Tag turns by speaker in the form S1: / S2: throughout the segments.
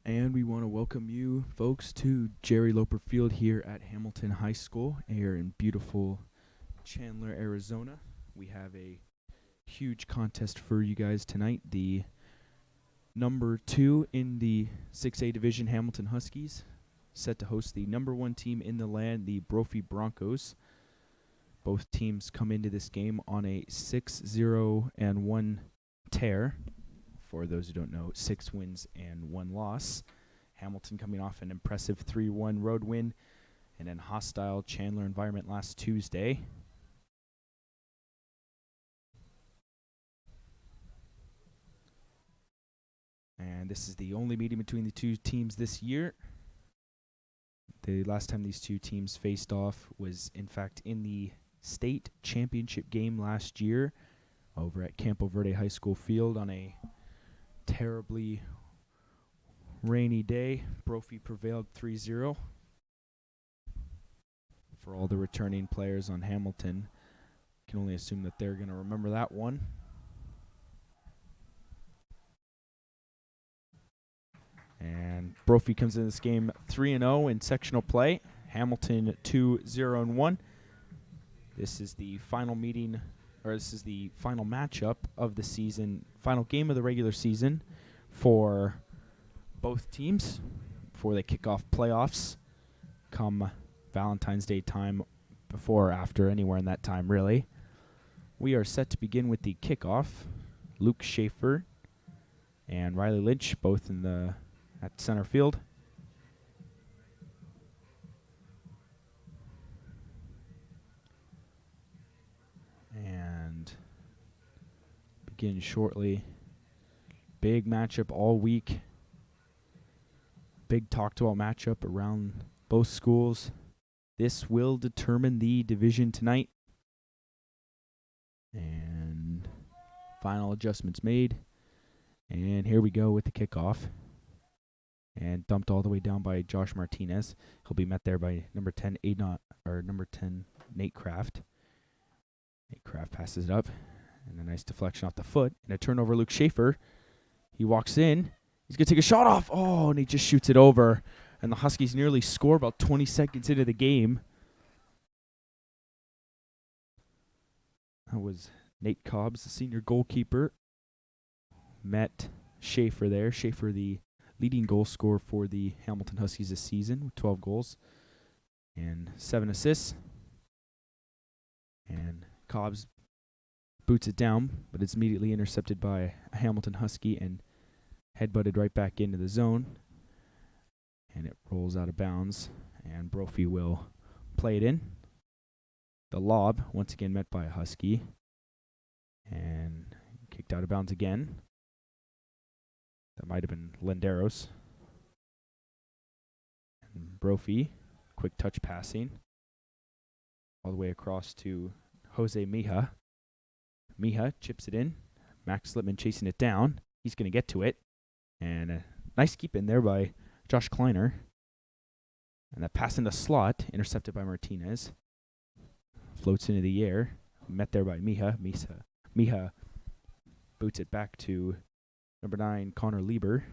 S1: And we want to welcome you folks to Jerry Loper Field here at Hamilton High School here in beautiful Chandler, Arizona. We have a huge contest for you guys tonight. The number 2 in the 6A division, Hamilton Huskies, set to host the number 1 team in the land, the Brophy Broncos. Both teams come into this game on a 6-0-1 tear. For those who don't know, 6 wins and 1 loss. Hamilton coming off an impressive 3-1 road win in a hostile Chandler environment last Tuesday. And this is the only meeting between the two teams this year. The last time these two teams faced off was, in fact, in the state championship game last year over at Campo Verde High School Field on a terribly rainy day. Brophy prevailed 3-0. For all the returning players on Hamilton, can only assume that they're going to remember that one. And Brophy comes in this game 3-0 in sectional play. Hamilton 2-0-1. This is the final meeting, or this is the final matchup of the season, final game of the regular season for both teams before they kick off playoffs come Valentine's Day time, before or after, anywhere in that time really. We are set to begin with the kickoff. Luke Schaefer and Riley Lynch both at center field. And begin shortly. Big matchup all week. Big talked about matchup around both schools. This will determine the division tonight. And final adjustments made. And here we go with the kickoff. And dumped all the way down by Josh Martinez. He'll be met there by number 10 Nate Kraft. Nate Kraft passes it up. And a nice deflection off the foot. And a turnover, Luke Schaefer. He walks in. He's going to take a shot off. Oh, and he just shoots it over. And the Huskies nearly score about 20 seconds into the game. That was Nate Cobbs, the senior goalkeeper. Met Schaefer there. Schaefer, the leading goal scorer for the Hamilton Huskies this season with 12 goals and 7 assists. And Cobbs boots it down, but it's immediately intercepted by a Hamilton Husky and headbutted right back into the zone. And it rolls out of bounds, and Brophy will play it in. The lob, once again met by a Husky, and kicked out of bounds again. That might have been Lenderos. And Brophy, quick touch passing, all the way across to Jose Mija. Mija chips it in. Max Slipman chasing it down. He's going to get to it. And a nice keep in there by Josh Kleiner. And that pass in the slot, intercepted by Martinez. Floats into the air. Met there by Mija. Mija boots it back to number 9, Connor Lieber.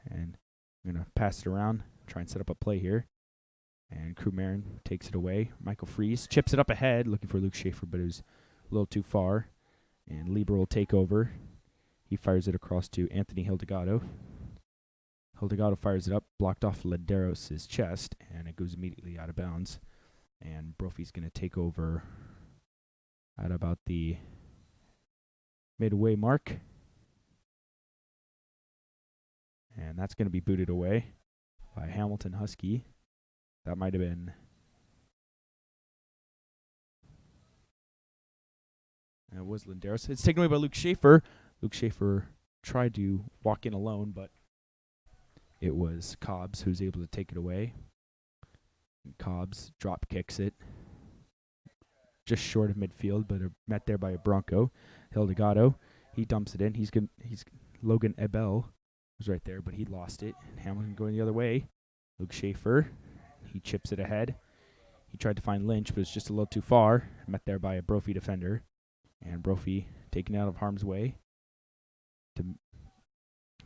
S1: And I'm going to pass it around, try and set up a play here. And Crew Marin takes it away. Michael Fries chips it up ahead, looking for Luke Schaefer, but it was a little too far. And Lieber will take over. He fires it across to Anthony Hildegato. Hildegato fires it up, blocked off Lenderos' chest, and it goes immediately out of bounds. And Brophy's going to take over at about the midway mark. And that's going to be booted away by Hamilton Husky. That might have been... And it was Lenderos. It's taken away by Luke Schaefer. Luke Schaefer tried to walk in alone, but it was Cobbs who was able to take it away. And Cobbs drop kicks it just short of midfield, but met there by a Bronco. Hildegato, he dumps it in. He's Logan Ebel was right there, but he lost it. And Hamilton going the other way. Luke Schaefer, he chips it ahead. He tried to find Lynch, but it's just a little too far. Met there by a Brophy defender. And Brophy taken out of harm's way to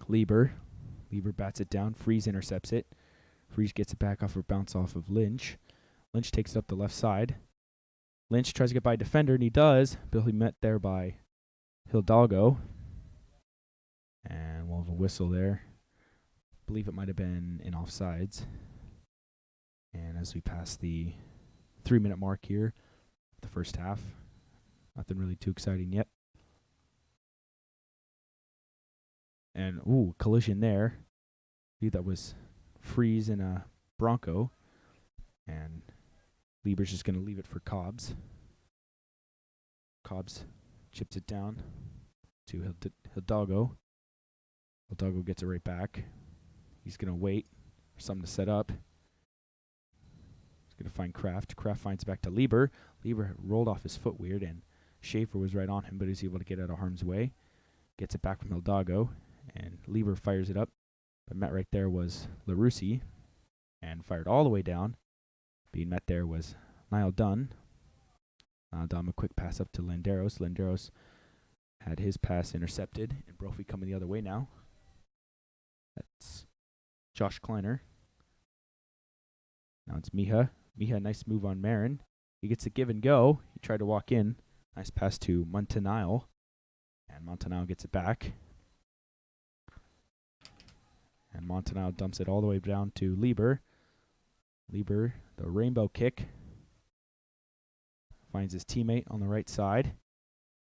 S1: Lieber. Lieber bats it down. Freeze intercepts it. Freeze gets it back off a bounce off of Lynch. Lynch takes it up the left side. Lynch tries to get by a defender, and he does. But he'll be met there by Hidalgo. And we'll have a whistle there. I believe it might have been in offsides. And as we pass the 3-minute mark here, the first half, nothing really too exciting yet. And, collision there. I believe that was Freeze and a Bronco. And Lieber's just going to leave it for Cobbs. Cobbs chips it down to Hidalgo. Hidalgo gets it right back. He's going to wait for something to set up. He's going to find Kraft. Kraft finds back to Lieber. Lieber rolled off his foot weird, and Schaefer was right on him, but he's able to get out of harm's way. Gets it back from Hidalgo, and Lieber fires it up. But met right there was LaRussi, and fired all the way down. Being met there was Niall Dunn. Niall Dunn, a quick pass up to Landeros. Landeros had his pass intercepted, and Brophy coming the other way now. That's Josh Kleiner. Now it's Miha. Miha, nice move on Marin. He gets a give and go. He tried to walk in. Nice pass to Montanile. And Montanile gets it back. And Montanile dumps it all the way down to Lieber. Lieber, the rainbow kick. Finds his teammate on the right side.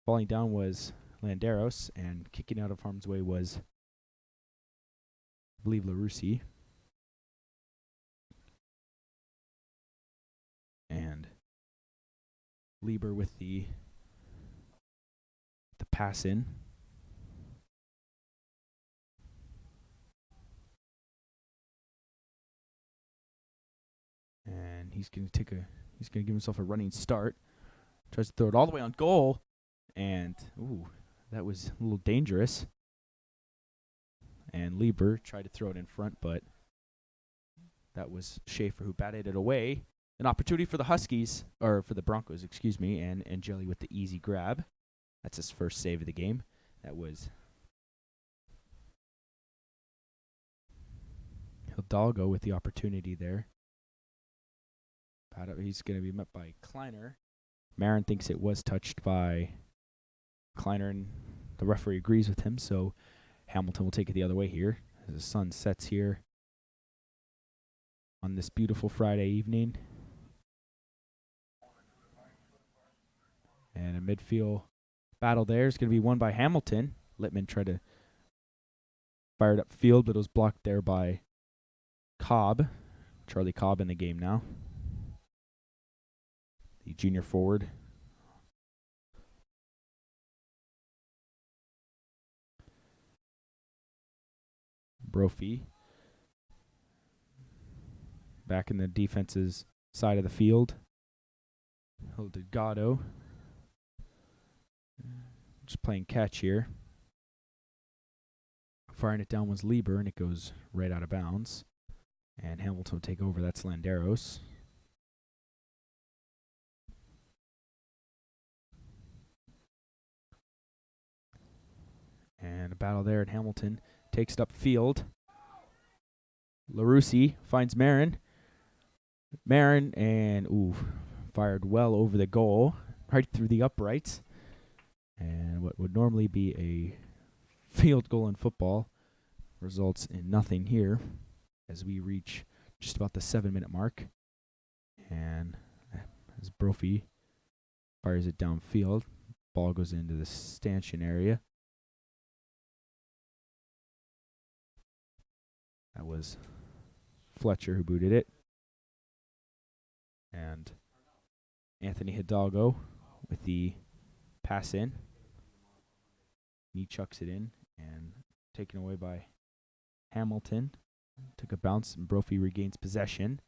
S1: Falling down was Landeros, and kicking out of harm's way was, I believe, LaRussi. And Lieber with the pass in. And he's going to give himself a running start. Tries to throw it all the way on goal. And, that was a little dangerous. And Lieber tried to throw it in front, but that was Schaefer who batted it away. An opportunity for the Huskies, or for the Broncos, excuse me, and Jelly with the easy grab. That's his first save of the game. That was Hidalgo with the opportunity there. He's going to be met by Kleiner. Marin thinks it was touched by Kleiner, and the referee agrees with him, so Hamilton will take it the other way here as the sun sets here on this beautiful Friday evening. And a midfield battle there is going to be won by Hamilton. Littman tried to fire it up field, but it was blocked there by Cobb. Charlie Cobb in the game now. The junior forward. Brophy. Back in the defense's side of the field. Delgado. Just playing catch here. Firing it down was Lieber, and it goes right out of bounds. And Hamilton will take over. That's Landeros. And a battle there at Hamilton. Takes it upfield. LaRussi finds Marin. Marin, and fired well over the goal. Right through the uprights. And what would normally be a field goal in football results in nothing here as we reach just about the 7-minute mark. And as Brophy fires it downfield, ball goes into the stanchion area. That was Fletcher who booted it. And Anthony Hidalgo with the pass in. He chucks it in and taken away by Hamilton. Took a bounce and Brophy regains possession.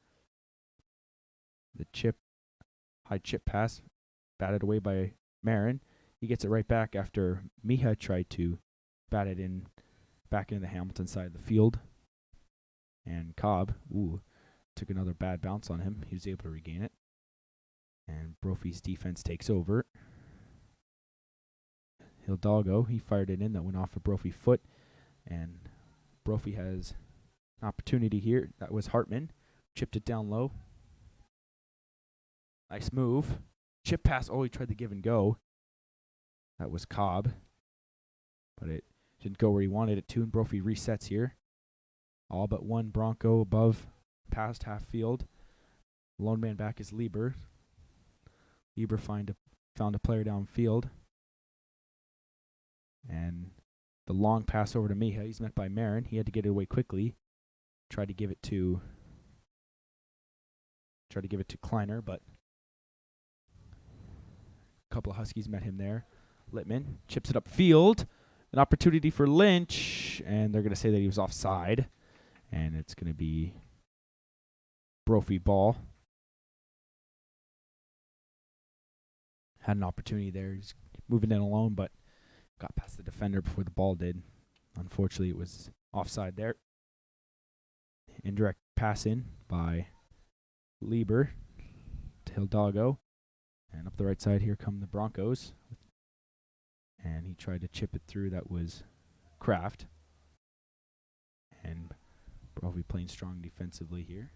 S1: The high chip pass, batted away by Marin. He gets it right back after Miha tried to bat it in back into the Hamilton side of the field. And Cobb, took another bad bounce on him. He was able to regain it. And Brophy's defense takes over. Hidalgo, he fired it in. That went off a Brophy foot. And Brophy has an opportunity here. That was Hartman. Chipped it down low. Nice move. Chip pass. Oh, he tried to give and go. That was Cobb. But it didn't go where he wanted it to, and Brophy resets here. All but one Bronco above, past half field. Lone man back is Lieber. Lieber found a player downfield. And the long pass over to Miha. He's met by Marin. He had to get it away quickly. Tried to give it to Kleiner, but a couple of Huskies met him there. Littman chips it upfield. An opportunity for Lynch, and they're going to say that he was offside. And it's going to be Brophy ball. Had an opportunity there. He's moving in alone, but got past the defender before the ball did. Unfortunately, it was offside there. Indirect pass in by Lieber to Hidalgo. And up the right side here come the Broncos. And he tried to chip it through. That was Kraft. And Brophy playing strong defensively here.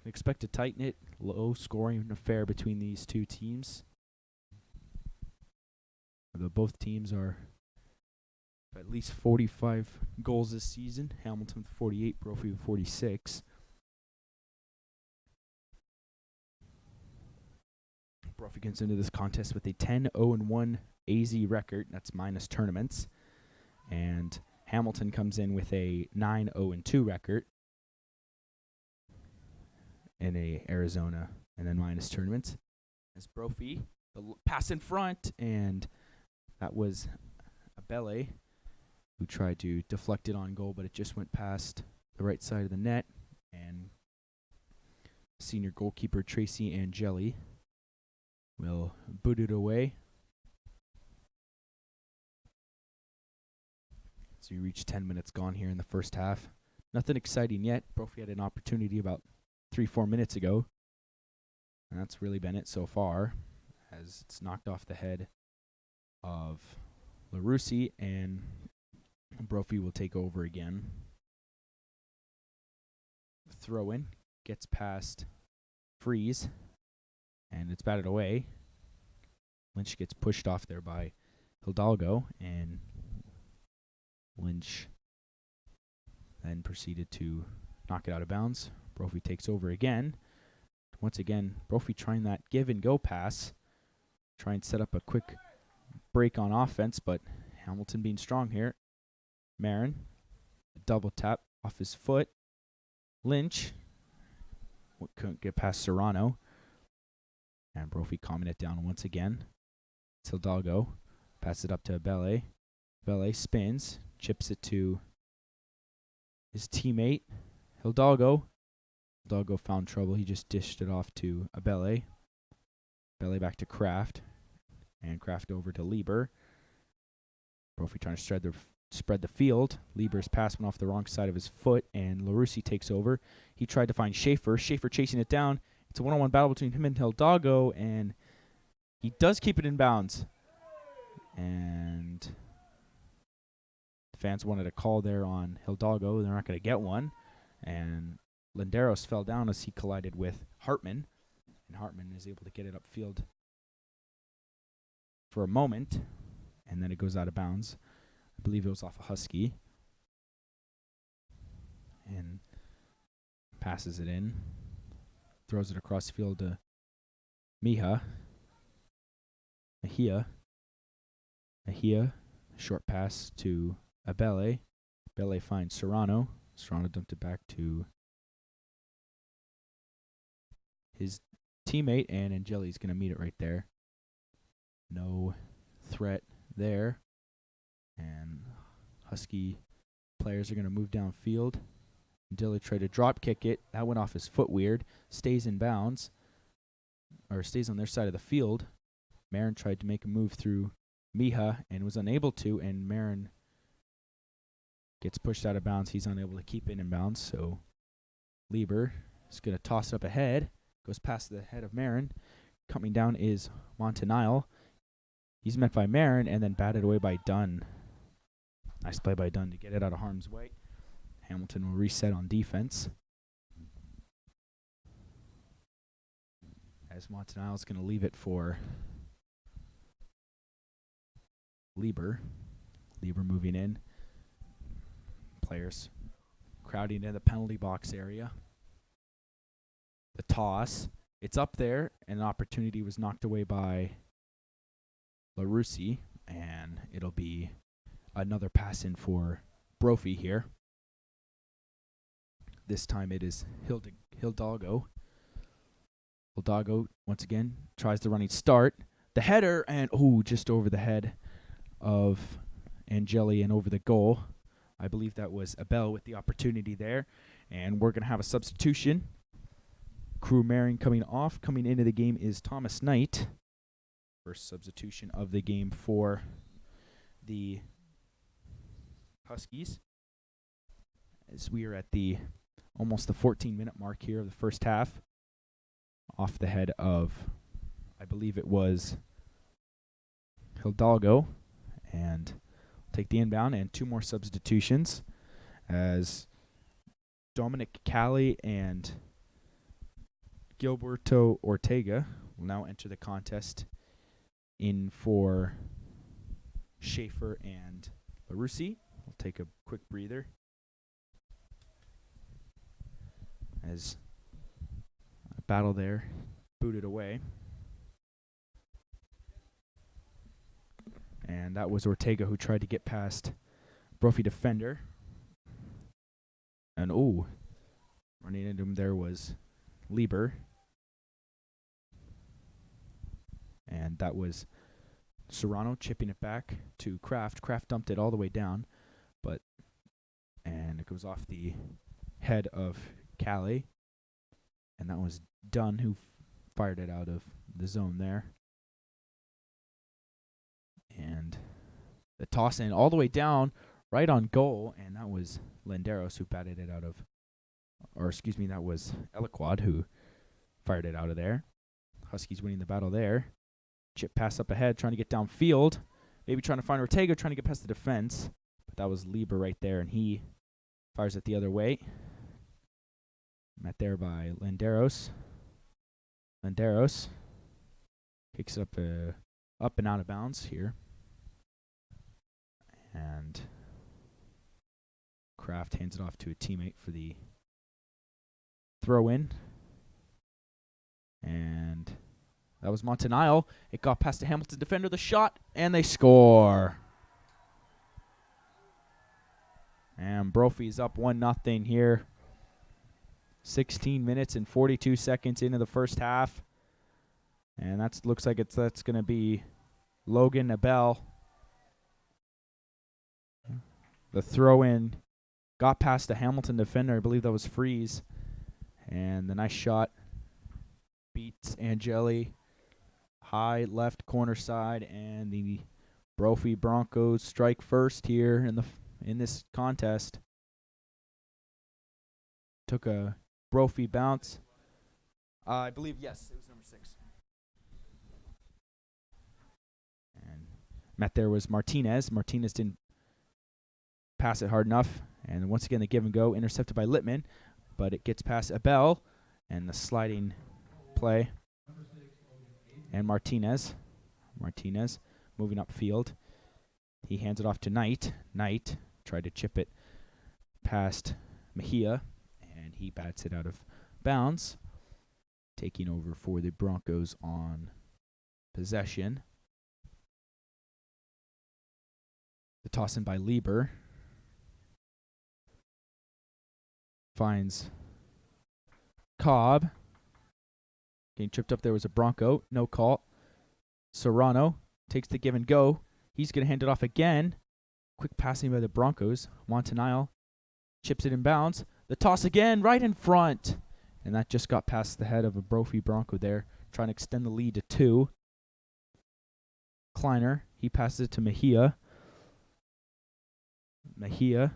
S1: Expect to tighten it. Low scoring affair between these two teams. Although both teams are at least 45 goals this season. Hamilton with 48, Brophy with 46. Brophy gets into this contest with a 10-0-1 AZ record. That's minus tournaments. And Hamilton comes in with a 9-0-2 record in a Arizona and then minus tournaments. As Brophy, the pass in front, and that was Abele who tried to deflect it on goal, but it just went past the right side of the net, and senior goalkeeper Tracy Angeli will boot it away. So we reach 10 minutes gone here in the first half. Nothing exciting yet. Brophy had an opportunity about 3-4 minutes ago. And that's really been it so far, as it's knocked off the head of LaRussi, and Brophy will take over again. Throw in, gets past Freeze, and it's batted away. Lynch gets pushed off there by Hidalgo, and Lynch then proceeded to knock it out of bounds. Brophy takes over again. Once again, Brophy trying that give and go pass. Try and set up a quick break on offense, but Hamilton being strong here. Marin, double tap off his foot. Lynch couldn't get past Serrano. And Brophy calming it down once again. It's Hidalgo. Pass it up to Abele. Abele spins. Chips it to his teammate, Hidalgo. Hidalgo found trouble. He just dished it off to Abele. Abele back to Kraft. And Kraft over to Lieber. Brophy trying to spread the field. Lieber's pass went off the wrong side of his foot, and LaRussi takes over. He tried to find Schaefer. Schaefer chasing it down. It's a one-on-one battle between him and Hidalgo, and he does keep it in bounds. And the fans wanted a call there on Hidalgo. They're not going to get one. And Linderos fell down as he collided with Hartman. And Hartman is able to get it upfield for a moment. And then it goes out of bounds. I believe it was off a Husky. And passes it in. Throws it across the field to Mejia. Short pass to Abele. Abele finds Serrano. Serrano dumped it back to his teammate, and Angeli's going to meet it right there. No threat there. And Husky players are going to move downfield. Angeli tried to drop kick it. That went off his foot weird. Stays in bounds. Or stays on their side of the field. Marin tried to make a move through Mejia and was unable to, and Marin gets pushed out of bounds. He's unable to keep it in bounds, so Lieber is going to toss it up ahead. Goes past the head of Marin. Coming down is Montanile. He's met by Marin and then batted away by Dunn. Nice play by Dunn to get it out of harm's way. Hamilton will reset on defense. As Montanile is going to leave it for Lieber. Lieber moving in. Players crowding in the penalty box area. The toss. It's up there, and an opportunity was knocked away by LaRussi, and it'll be another pass in for Brophy here. This time it is Hidalgo. Hidalgo, once again, tries the running start. The header, and just over the head of Angeli and over the goal. I believe that was Abel with the opportunity there. And we're going to have a substitution. Crew Maring coming off. Coming into the game is Thomas Knight. First substitution of the game for the Huskies. As we are at almost the 14-minute mark here of the first half. Off the head of, I believe it was Hidalgo. And take the inbound, and two more substitutions as Dominic Cali and Gilberto Ortega will now enter the contest in for Schaefer and LaRussi. We'll take a quick breather as a battle there booted away. And that was Ortega who tried to get past Brophy defender. And running into him there was Lieber. And that was Serrano chipping it back to Kraft. Kraft dumped it all the way down, and it goes off the head of Calais. And that was Dunn who fired it out of the zone there. And the toss in all the way down, right on goal, and that was Landeros who batted it out of, that was Eloquad who fired it out of there. Huskies winning the battle there. Chip pass up ahead, trying to get downfield, maybe trying to find Ortega, trying to get past the defense, but that was Lieber right there, and he fires it the other way. Met there by Landeros. Landeros kicks it up and out of bounds here. And Kraft hands it off to a teammate for the throw in. And that was Montanile. It got past the Hamilton defender, the shot, and they score. And Brophy's up 1-0 here. 16 minutes and 42 seconds into the first half. And looks like that's going to be Logan Abel. The throw-in got past the Hamilton defender. I believe that was Freeze. And the nice shot beats Angeli. High left corner side. And the Brophy Broncos strike first here in this contest. Took a Brophy bounce. I believe, yes, it was number 6. And met there was Martinez. Martinez didn't pass it hard enough, and once again the give and go intercepted by Littman, but it gets past Abel and the sliding play. And Martinez moving upfield. He hands it off to Knight. Knight tried to chip it past Mejia, and he bats it out of bounds. Taking over for the Broncos on possession. The toss in by Lieber. Finds Cobb. Getting tripped up there was a Bronco. No call. Serrano takes the give and go. He's going to hand it off again. Quick passing by the Broncos. Montanile chips it in bounds. The toss again, right in front. And that just got past the head of a Brophy Bronco there, trying to extend the lead to 2. Kleiner, he passes it to Mejia. Mejia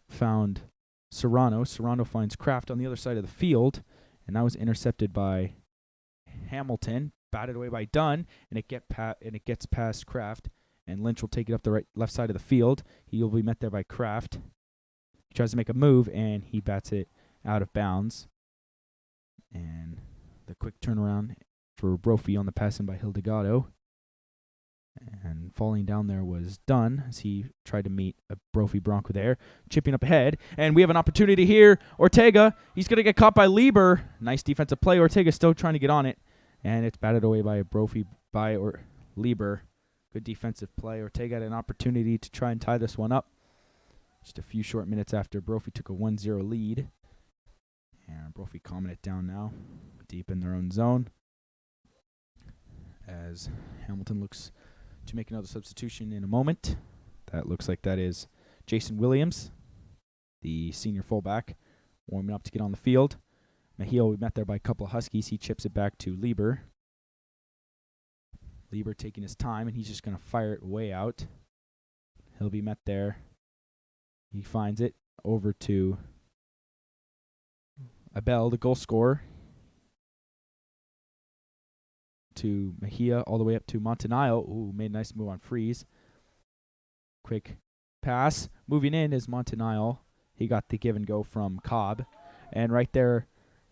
S1: found Serrano. Serrano finds Kraft on the other side of the field, and that was intercepted by Hamilton, batted away by Dunn, and it gets past Kraft, and Lynch will take it up the left side of the field. He'll be met there by Kraft. He tries to make a move, and he bats it out of bounds. And the quick turnaround for Brophy on the pass in by Hildegardo. And falling down there was Dunn as he tried to meet a Brophy Bronco there. Chipping up ahead. And we have an opportunity here. Ortega, he's going to get caught by Lieber. Nice defensive play. Ortega still trying to get on it. And it's batted away by a Brophy or Lieber. Good defensive play. Ortega had an opportunity to try and tie this one up. Just a few short minutes after Brophy took a 1-0 lead. And Brophy calming it down now. Deep in their own zone. As Hamilton looks to make another substitution in a moment. That looks like that is Jason Williams, the senior fullback, warming up to get on the field. Mejia will be met there by a couple of Huskies. He chips it back to Lieber. Lieber taking his time, and he's just going to fire it way out. He'll be met there. He finds it over to Abel, the goal scorer. To Mejia, all the way up to Montanile. Ooh, made a nice move on Freeze. Quick pass. Moving in is Montanile. He got the give and go from Cobb. And right there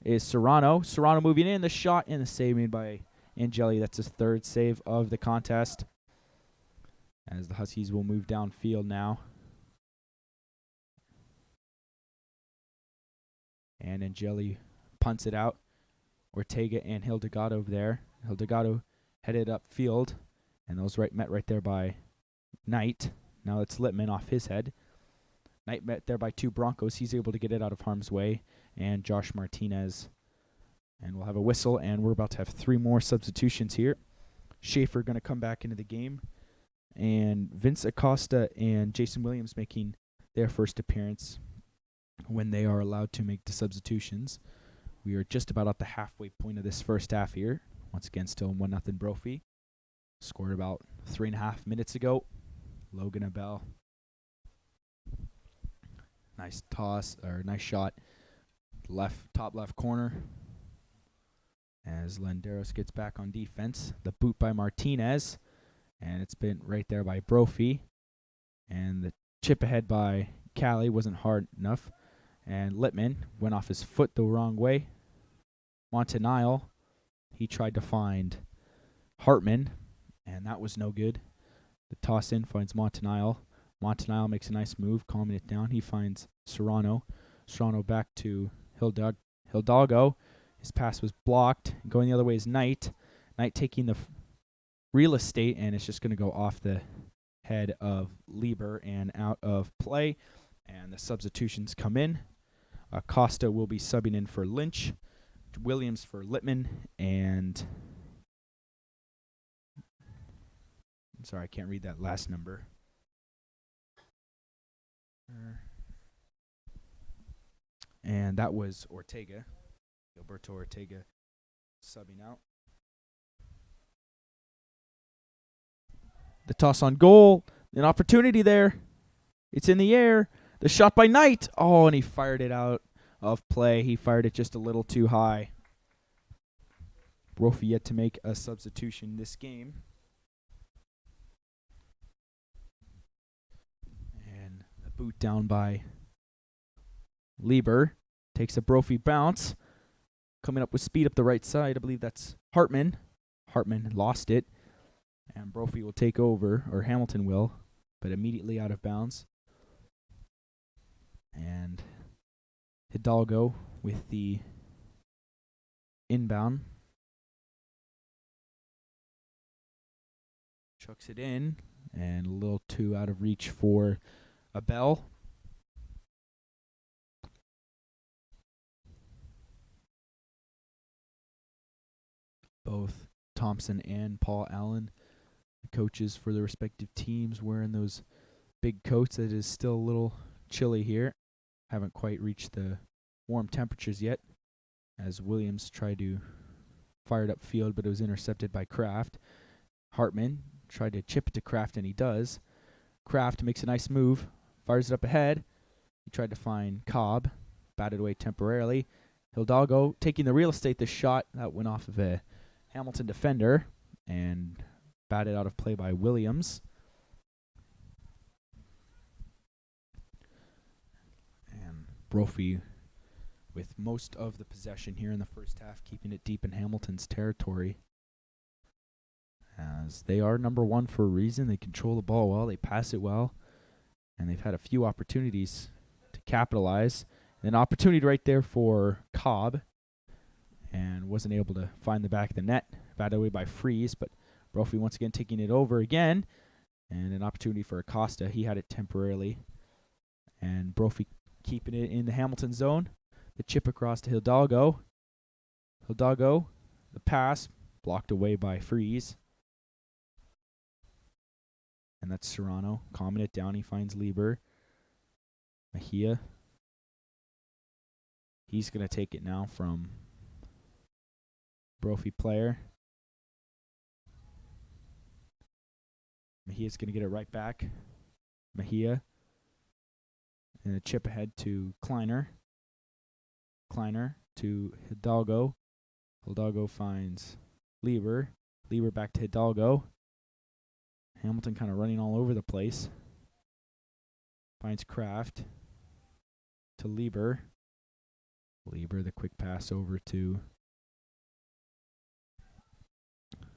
S1: is Serrano. Serrano moving in. The shot and the save made by Angeli. That's his third save of the contest. As the Huskies will move downfield now. And Angeli punts it out. Ortega and Hildegardo there. Hildegardo headed upfield, and those met right there by Knight. Now it's Littman off his head. Knight met there by two Broncos. He's able to get it out of harm's way, and Josh Martinez. And we'll have a whistle, and we're about to have 3 more substitutions here. Schaefer going to come back into the game, and Vince Acosta and Jason Williams making their first appearance when they are allowed to make the substitutions. We are just about at the halfway point of this first half here. Once again, still 1-0 Brophy. Scored about 3.5 minutes ago. Logan Abel. Nice toss, or nice shot. Top left corner. As Landeros gets back on defense. The boot by Martinez. And it's been right there by Brophy. And the chip ahead by Callie wasn't hard enough. And Littman went off his foot the wrong way. Montanile, he tried to find Hartman, and that was no good. The toss in finds Montanile. Montanile makes a nice move, calming it down. He finds Serrano. Serrano back to Hidalgo. His pass was blocked. Going the other way is Knight. Knight taking the real estate, and it's just going to go off the head of Lieber and out of play. And the substitutions come in. Costa will be subbing in for Lynch. Williams for Littman, and I'm sorry, I can't read that last number. And that was Ortega, Gilberto Ortega, subbing out. The toss on goal, an opportunity there. It's in the air. The shot by Knight. Oh, and he fired it out of play. He fired it just a little too high. Brophy yet to make a substitution this game. And a boot down by Lieber. Takes a Brophy bounce. Coming up with speed up the right side. I believe that's Hartman. Hartman lost it. And Brophy will take over, or Hamilton will, but immediately out of bounds. And Hidalgo with the inbound. Chucks it in, and a little too out of reach for Abel. Both Thompson and Paul Allen, the coaches for their respective teams, wearing those big coats. It is still a little chilly here. Haven't quite reached the warm temperatures yet, as Williams tried to fire it upfield, but it was intercepted by Kraft. Hartman tried to chip it to Kraft, and he does. Kraft makes a nice move, fires it up ahead. He tried to find Cobb, batted away temporarily. Hidalgo taking the real estate. The shot that went off of a Hamilton defender and batted out of play by Williams. Brophy with most of the possession here in the first half, keeping it deep in Hamilton's territory. As they are number one for a reason. They control the ball well, they pass it well, and they've had a few opportunities to capitalize. An opportunity right there for Cobb, and wasn't able to find the back of the net. Batted away by Freeze, but Brophy once again taking it over again. And an opportunity for Acosta. He had it temporarily. And Brophy keeping it in the Hamilton zone. The chip across to Hidalgo. Hidalgo, the pass, blocked away by Freeze. And that's Serrano. Calming it down, he finds Lieber. Mejia. He's going to take it now from Brophy player. Mejia's going to get it right back. Mejia. And a chip ahead to Kleiner. Kleiner to Hidalgo. Hidalgo finds Lieber. Lieber back to Hidalgo. Hamilton kind of running all over the place. Finds Kraft to Lieber. Lieber, the quick pass over to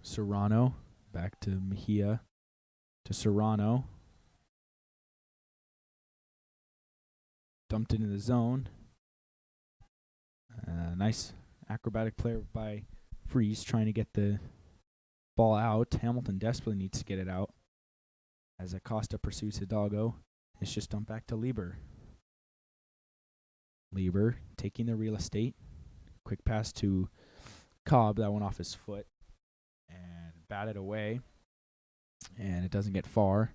S1: Serrano. Back to Mejia. To Serrano. Dumped into the zone. Nice acrobatic player by Freeze trying to get the ball out. Hamilton desperately needs to get it out. As Acosta pursues Hidalgo. It's just dumped back to Lieber. Lieber taking the real estate. Quick pass to Cobb. That went off his foot. And batted away. And it doesn't get far.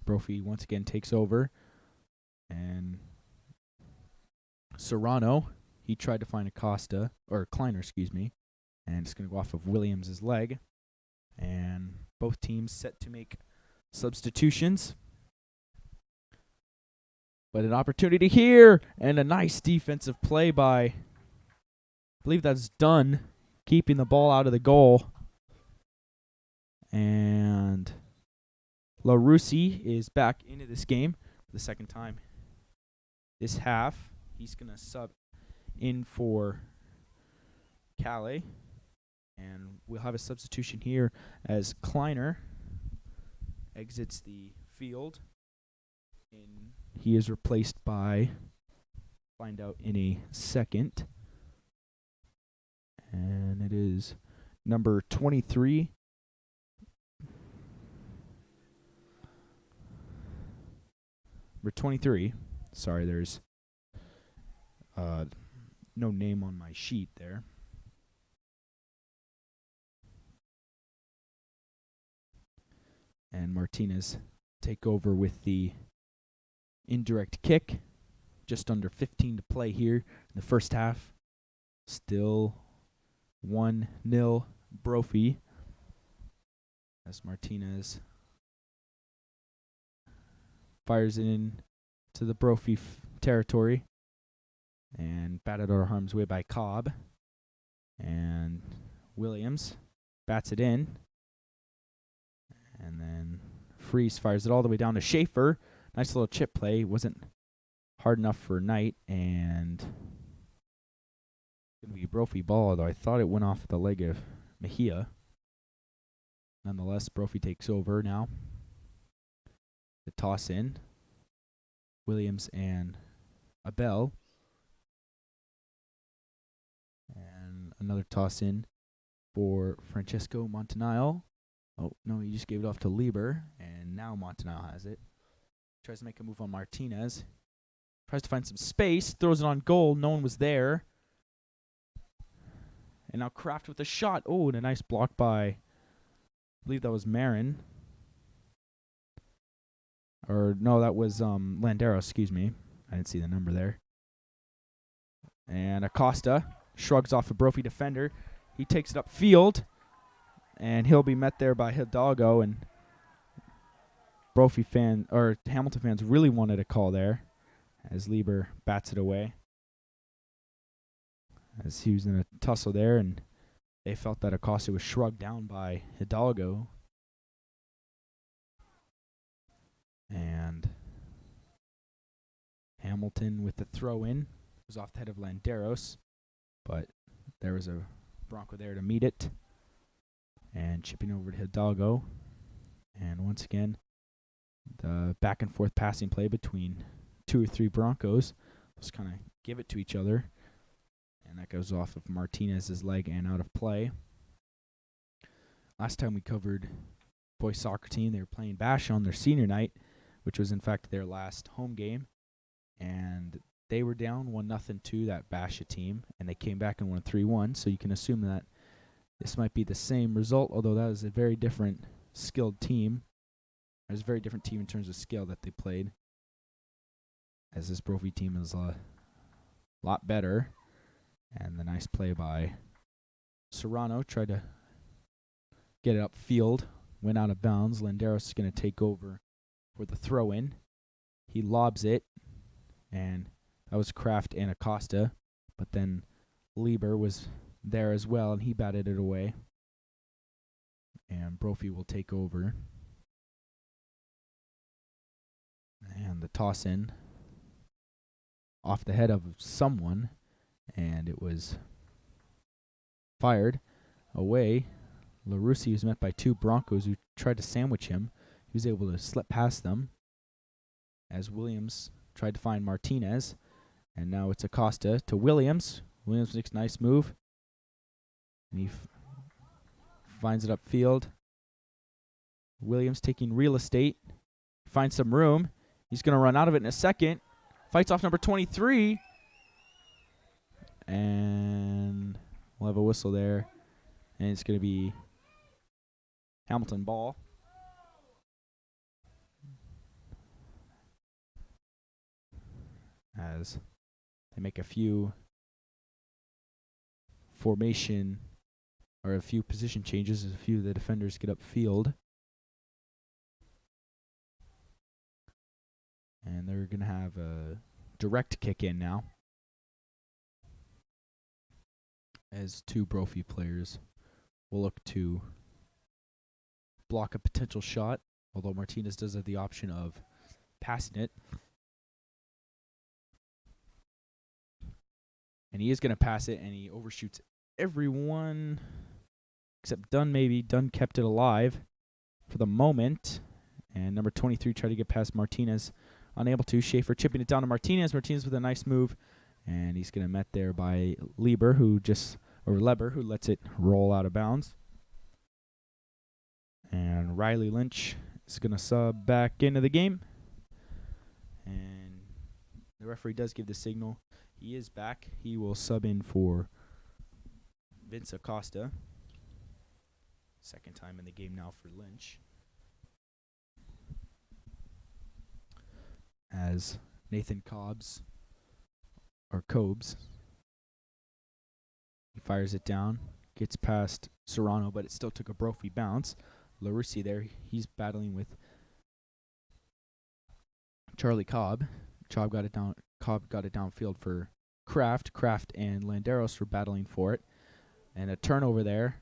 S1: Brophy once again takes over. And Serrano, he tried to find Acosta, or Kleiner, excuse me. And it's going to go off of Williams' leg. And both teams set to make substitutions. But an opportunity here, and a nice defensive play by, I believe that's Dunn, keeping the ball out of the goal. And LaRussi is back into this game for the second time this half. He's going to sub in for Calais. And we'll have a substitution here as Kleiner exits the field. And he is replaced by, find out in a second. And it is number 23. Number 23. Sorry, there's no name on my sheet there. And Martinez take over with the indirect kick. Just under 15 to play here in the first half. Still 1-0 Brophy. As Martinez fires it in to the Brophy territory. And batted out of harm's way by Cobb. And Williams bats it in. And then Freeze fires it all the way down to Schaefer. Nice little chip play. Wasn't hard enough for Knight. And going to be Brophy ball, though I thought it went off the leg of Mejia. Nonetheless, Brophy takes over now. The toss in. Williams and Abel. And another toss in for Francesco Montanile. Oh, no, he just gave it off to Lieber, and now Montanile has it. Tries to make a move on Martinez. Tries to find some space, throws it on goal. No one was there. And now Kraft with a shot. Oh, and a nice block by, I believe that was Marin. Or, no, that was Landero, excuse me. I didn't see the number there. And Acosta shrugs off a Brophy defender. He takes it upfield. And he'll be met there by Hidalgo, and Brophy Hamilton fans really wanted a call there as Lieber bats it away. As he was in a tussle there, and they felt that Acosta was shrugged down by Hidalgo. And Hamilton with the throw-in. It was off the head of Landeros, but there was a Bronco there to meet it. And chipping over to Hidalgo. And once again, the back and forth passing play between 2 or 3 Broncos. Just kind of give it to each other. And that goes off of Martinez's leg and out of play. Last time we covered boys soccer team, they were playing Bash on their senior night, which was in fact their last home game. And they were down 1-0 to that Basha team, and they came back and won 3-1. So you can assume that this might be the same result, although that is a very different skilled team. It was a very different team in terms of skill that they played, as this Brophy team is a lot better. And the nice play by Serrano, tried to get it upfield, went out of bounds. Landeros is going to take over for the throw-in. He lobs it, and that was Kraft and Acosta, but then Lieber was there as well, and he batted it away. And Brophy will take over. And the toss in off the head of someone, and it was fired away. LaRussi was met by 2 Broncos who tried to sandwich him. He was able to slip past them as Williams tried to find Martinez. And now it's Acosta to Williams. Williams makes a nice move. And he finds it upfield. Williams taking real estate. Finds some room. He's going to run out of it in a second. Fights off number 23. And we'll have a whistle there. And it's going to be Hamilton ball. As they make a few formation or a few position changes as a few of the defenders get upfield. And they're going to have a direct kick in now, as 2 Brophy players will look to block a potential shot, although Martinez does have the option of passing it. And he is going to pass it, and he overshoots everyone except Dunn maybe. Dunn kept it alive for the moment. And number 23 tried to get past Martinez. Unable to. Schaefer chipping it down to Martinez. Martinez with a nice move. And he's going to met there by Leber, who lets it roll out of bounds. And Riley Lynch is going to sub back into the game. And the referee does give the signal. He is back. He will sub in for Vince Acosta. Second time in the game now for Lynch. As Nathan Cobes, he fires it down, gets past Serrano, but it still took a Brophy bounce. LaRussi there, he's battling with Charlie Cobb. Cobb got it downfield for Kraft. Kraft and Landeros were battling for it. And a turnover there.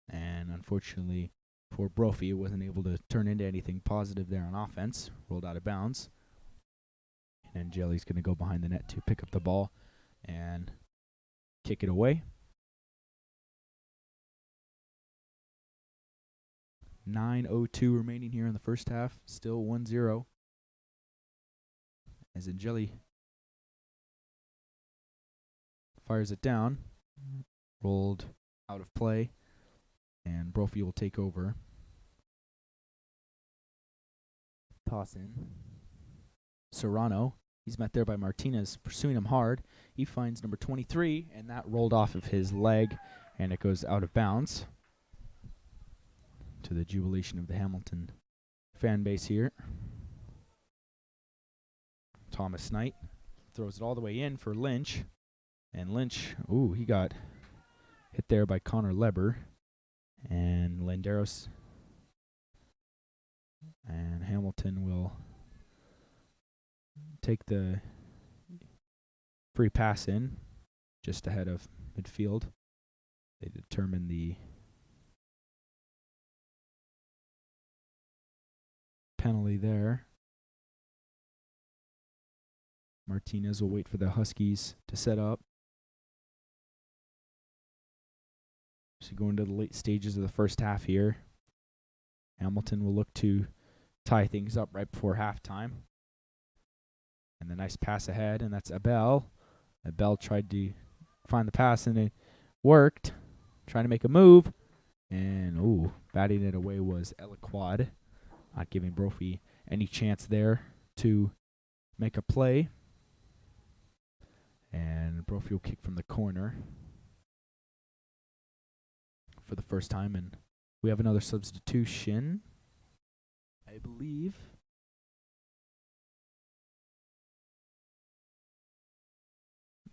S1: And unfortunately for Brophy, it wasn't able to turn into anything positive there on offense. Rolled out of bounds. And Jelly's going to go behind the net to pick up the ball and kick it away. 9:02 remaining here in the first half. Still 1-0. As Angeli fires it down. Rolled out of play. And Brophy will take over. Toss in. Serrano. He's met there by Martinez, pursuing him hard. He finds number 23, and that rolled off of his leg, and it goes out of bounds. To the jubilation of the Hamilton fan base here. Thomas Knight throws it all the way in for Lynch. And Lynch, he got hit there by Connor Leber. And Landeros and Hamilton will take the free pass in just ahead of midfield. They determine the penalty there. Martinez will wait for the Huskies to set up. So going to the late stages of the first half here. Hamilton will look to tie things up right before halftime. And the nice pass ahead, and that's Abel. Abel tried to find the pass, and it worked. Trying to make a move. And, batting it away was Elaquad. Not giving Brophy any chance there to make a play. And Brophy will kick from the corner for the first time. And we have another substitution, I believe.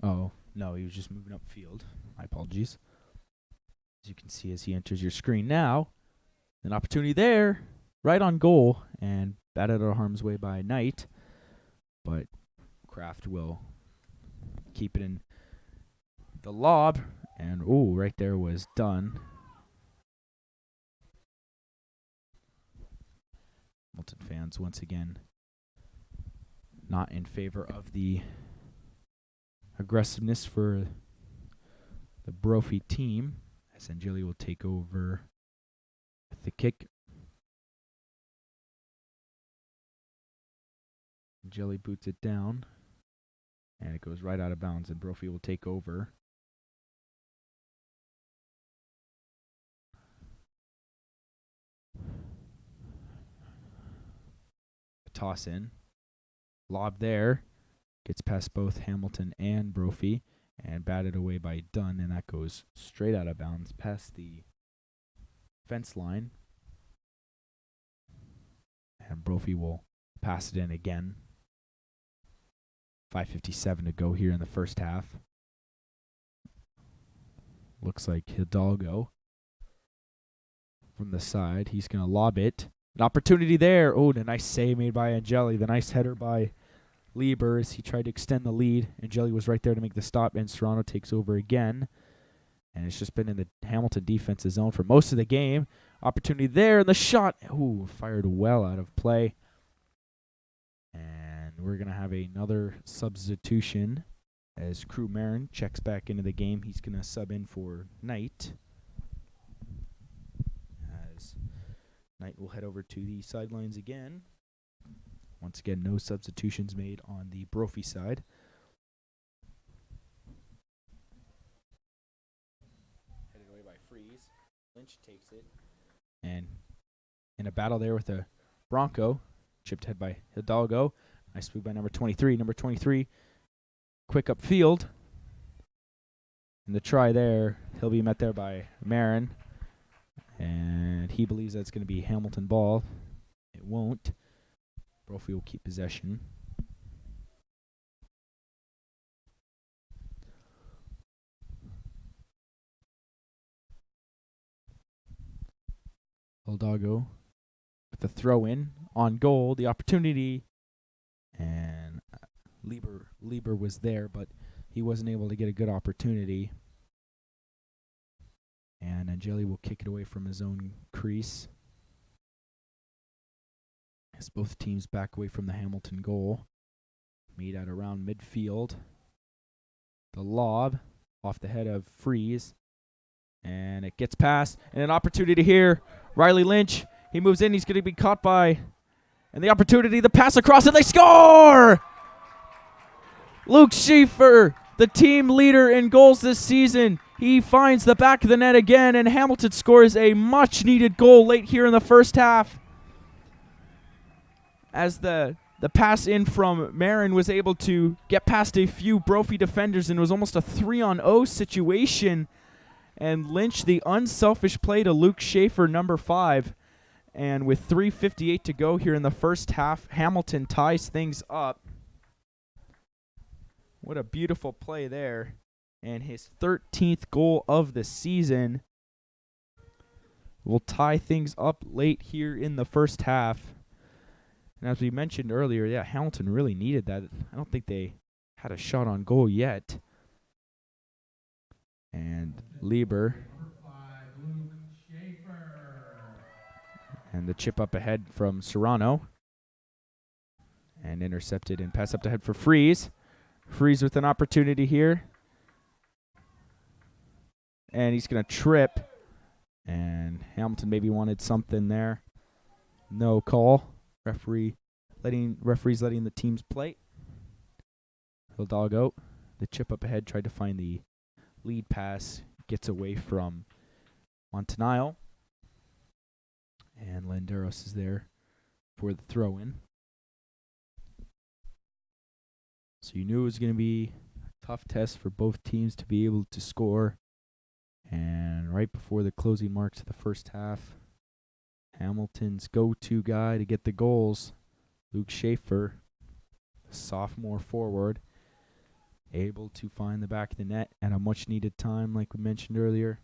S1: Oh, no, he was just moving upfield. My apologies. As you can see as he enters your screen now, an opportunity there, right on goal, and batted out of harm's way by Knight. But Kraft will keep it in the lob, and right there was done. Hamilton fans once again not in favor of the aggressiveness for the Brophy team. As Angeli will take over with the kick. Angeli boots it down, and it goes right out of bounds, and Brophy will take over. Toss in. Lob there. Gets past both Hamilton and Brophy and batted away by Dunn, and that goes straight out of bounds past the fence line. And Brophy will pass it in again. 5:57 to go here in the first half. Looks like Hidalgo from the side. He's going to lob it. An opportunity there. Oh, the nice save made by Angeli. The nice header by Lieber as he tried to extend the lead. Angeli was right there to make the stop, and Serrano takes over again. And it's just been in the Hamilton defensive zone for most of the game. Opportunity there, and the shot. Ooh, fired well out of play. And we're going to have another substitution as Crew Marin checks back into the game. He's going to sub in for Knight. As Knight will head over to the sidelines again. Once again, no substitutions made on the Brophy side. Headed away by Freeze. Lynch takes it. And in a battle there with a Bronco, chipped head by Hidalgo. Nice move by number 23. Number 23, quick upfield. And the try there, he'll be met there by Marin. And he believes that's going to be Hamilton ball. It won't. Brophy will keep possession. Hidalgo with the throw in on goal, the opportunity, and Lieber was there, but he wasn't able to get a good opportunity. And Angeli will kick it away from his own crease. As both teams back away from the Hamilton goal. Meet at around midfield. The lob off the head of Freeze. And it gets past. And an opportunity here. Riley Lynch. He moves in. He's going to be caught by. And the opportunity. The pass across. And they score! Luke Schaefer, the team leader in goals this season. He finds the back of the net again. And Hamilton scores a much-needed goal late here in the first half. As the pass in from Marin was able to get past a few Brophy defenders, and it was almost a 3-on-0 situation. And Lynch, the unselfish play to Luke Schaefer, number 5. And with 3:58 to go here in the first half, Hamilton ties things up. What a beautiful play there. And his 13th goal of the season will tie things up late here in the first half. And as we mentioned earlier, yeah, Hamilton really needed that. I don't think they had a shot on goal yet. And Lieber. And the chip up ahead from Serrano. And intercepted and pass up ahead for Freeze. Freeze with an opportunity here. And he's going to trip. And Hamilton maybe wanted something there. No call. Referee's letting the teams play. Hidalgo, the chip up ahead, tried to find the lead pass. Gets away from Montanile. And Landeros is there for the throw-in. So you knew it was going to be a tough test for both teams to be able to score. And right before the closing marks of the first half, Hamilton's go-to guy to get the goals, Luke Schaefer, the sophomore forward, able to find the back of the net at a much-needed time, like we mentioned earlier.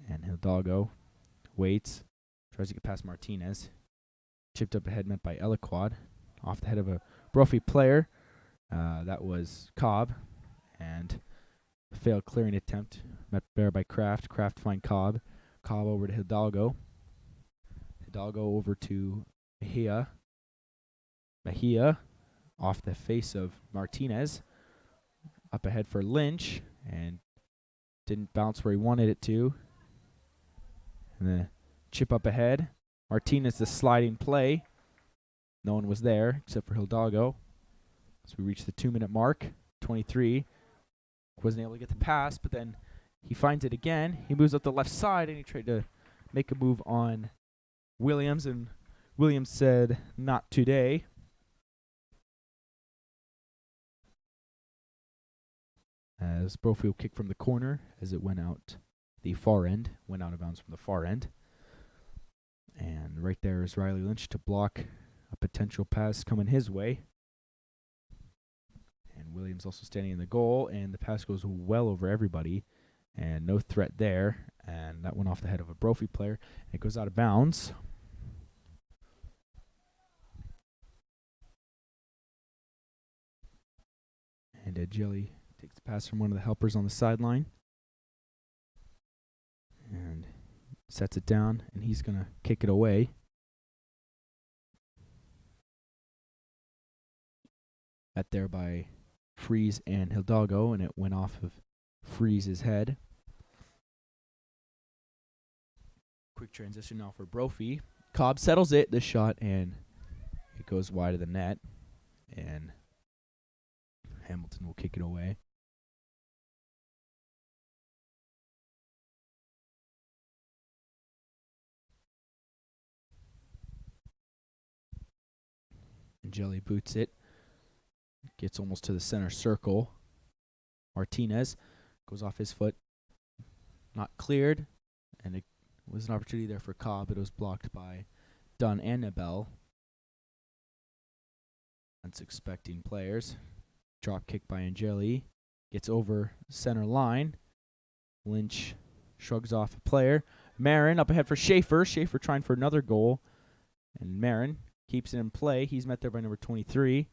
S1: And Hidalgo waits, tries to get past Martinez. Chipped up ahead, met by Eliquad, off the head of a Brophy player. That was Cobb, and a failed clearing attempt met there by Kraft. Kraft find Cobb. Cobb over to Hidalgo. Hidalgo over to Mejia. Mejia off the face of Martinez. Up ahead for Lynch, and didn't bounce where he wanted it to. And the chip up ahead. Martinez, the sliding play. No one was there except for Hidalgo. So we reached the 2-minute mark. 23. Wasn't able to get the pass, but then he finds it again. He moves up the left side, and he tried to make a move on Williams, and Williams said, "Not today." As Brophy will kick from the corner as it went out the far end, went out of bounds from the far end. And right there is Riley Lynch to block a potential pass coming his way. And Williams also standing in the goal, and the pass goes well over everybody, and no threat there. And that went off the head of a Brophy player. It goes out of bounds. And Jelly takes the pass from one of the helpers on the sideline. And sets it down, and he's going to kick it away. Met there by Freeze and Hidalgo, and it went off of Freeze's head. Quick transition now for Brophy. Cobb settles it, the shot, and it goes wide of the net. And Hamilton will kick it away. And Jelly boots it. Gets almost to the center circle. Martinez goes off his foot. Not cleared. And it was an opportunity there for Cobb, but it was blocked by Dunn and Nebel. Unsuspecting players. Drop kick by Angeli. Gets over center line. Lynch shrugs off a player. Marin up ahead for Schaefer. Schaefer trying for another goal. And Marin keeps it in play. He's met there by number 23.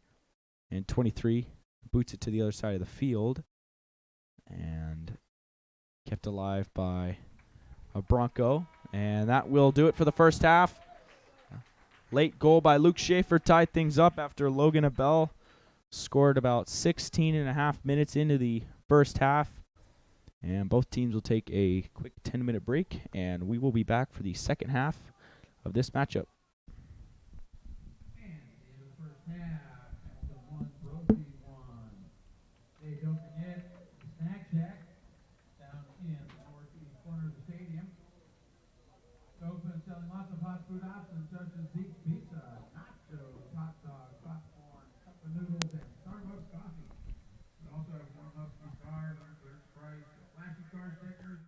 S1: And 23 boots it to the other side of the field. And kept alive by a Bronco. And that will do it for the first half. Late goal by Luke Schaefer tied things up after Logan Abel scored about 16 and a half minutes into the first half. And both teams will take a quick 10-minute break, and we will be back for the second half of this matchup.
S2: And in the first half, Hamilton 1, Brophy 1. Hey, don't forget the Snack Shack down in the northeast corner of the stadium. It's open, selling lots of hot food options such as Zeke's Pizza, nachos, hot dogs, popcorn, cup of noodles, and Starbucks coffee. We also have warm Husky cars, clear Sprite, flashy car stickers.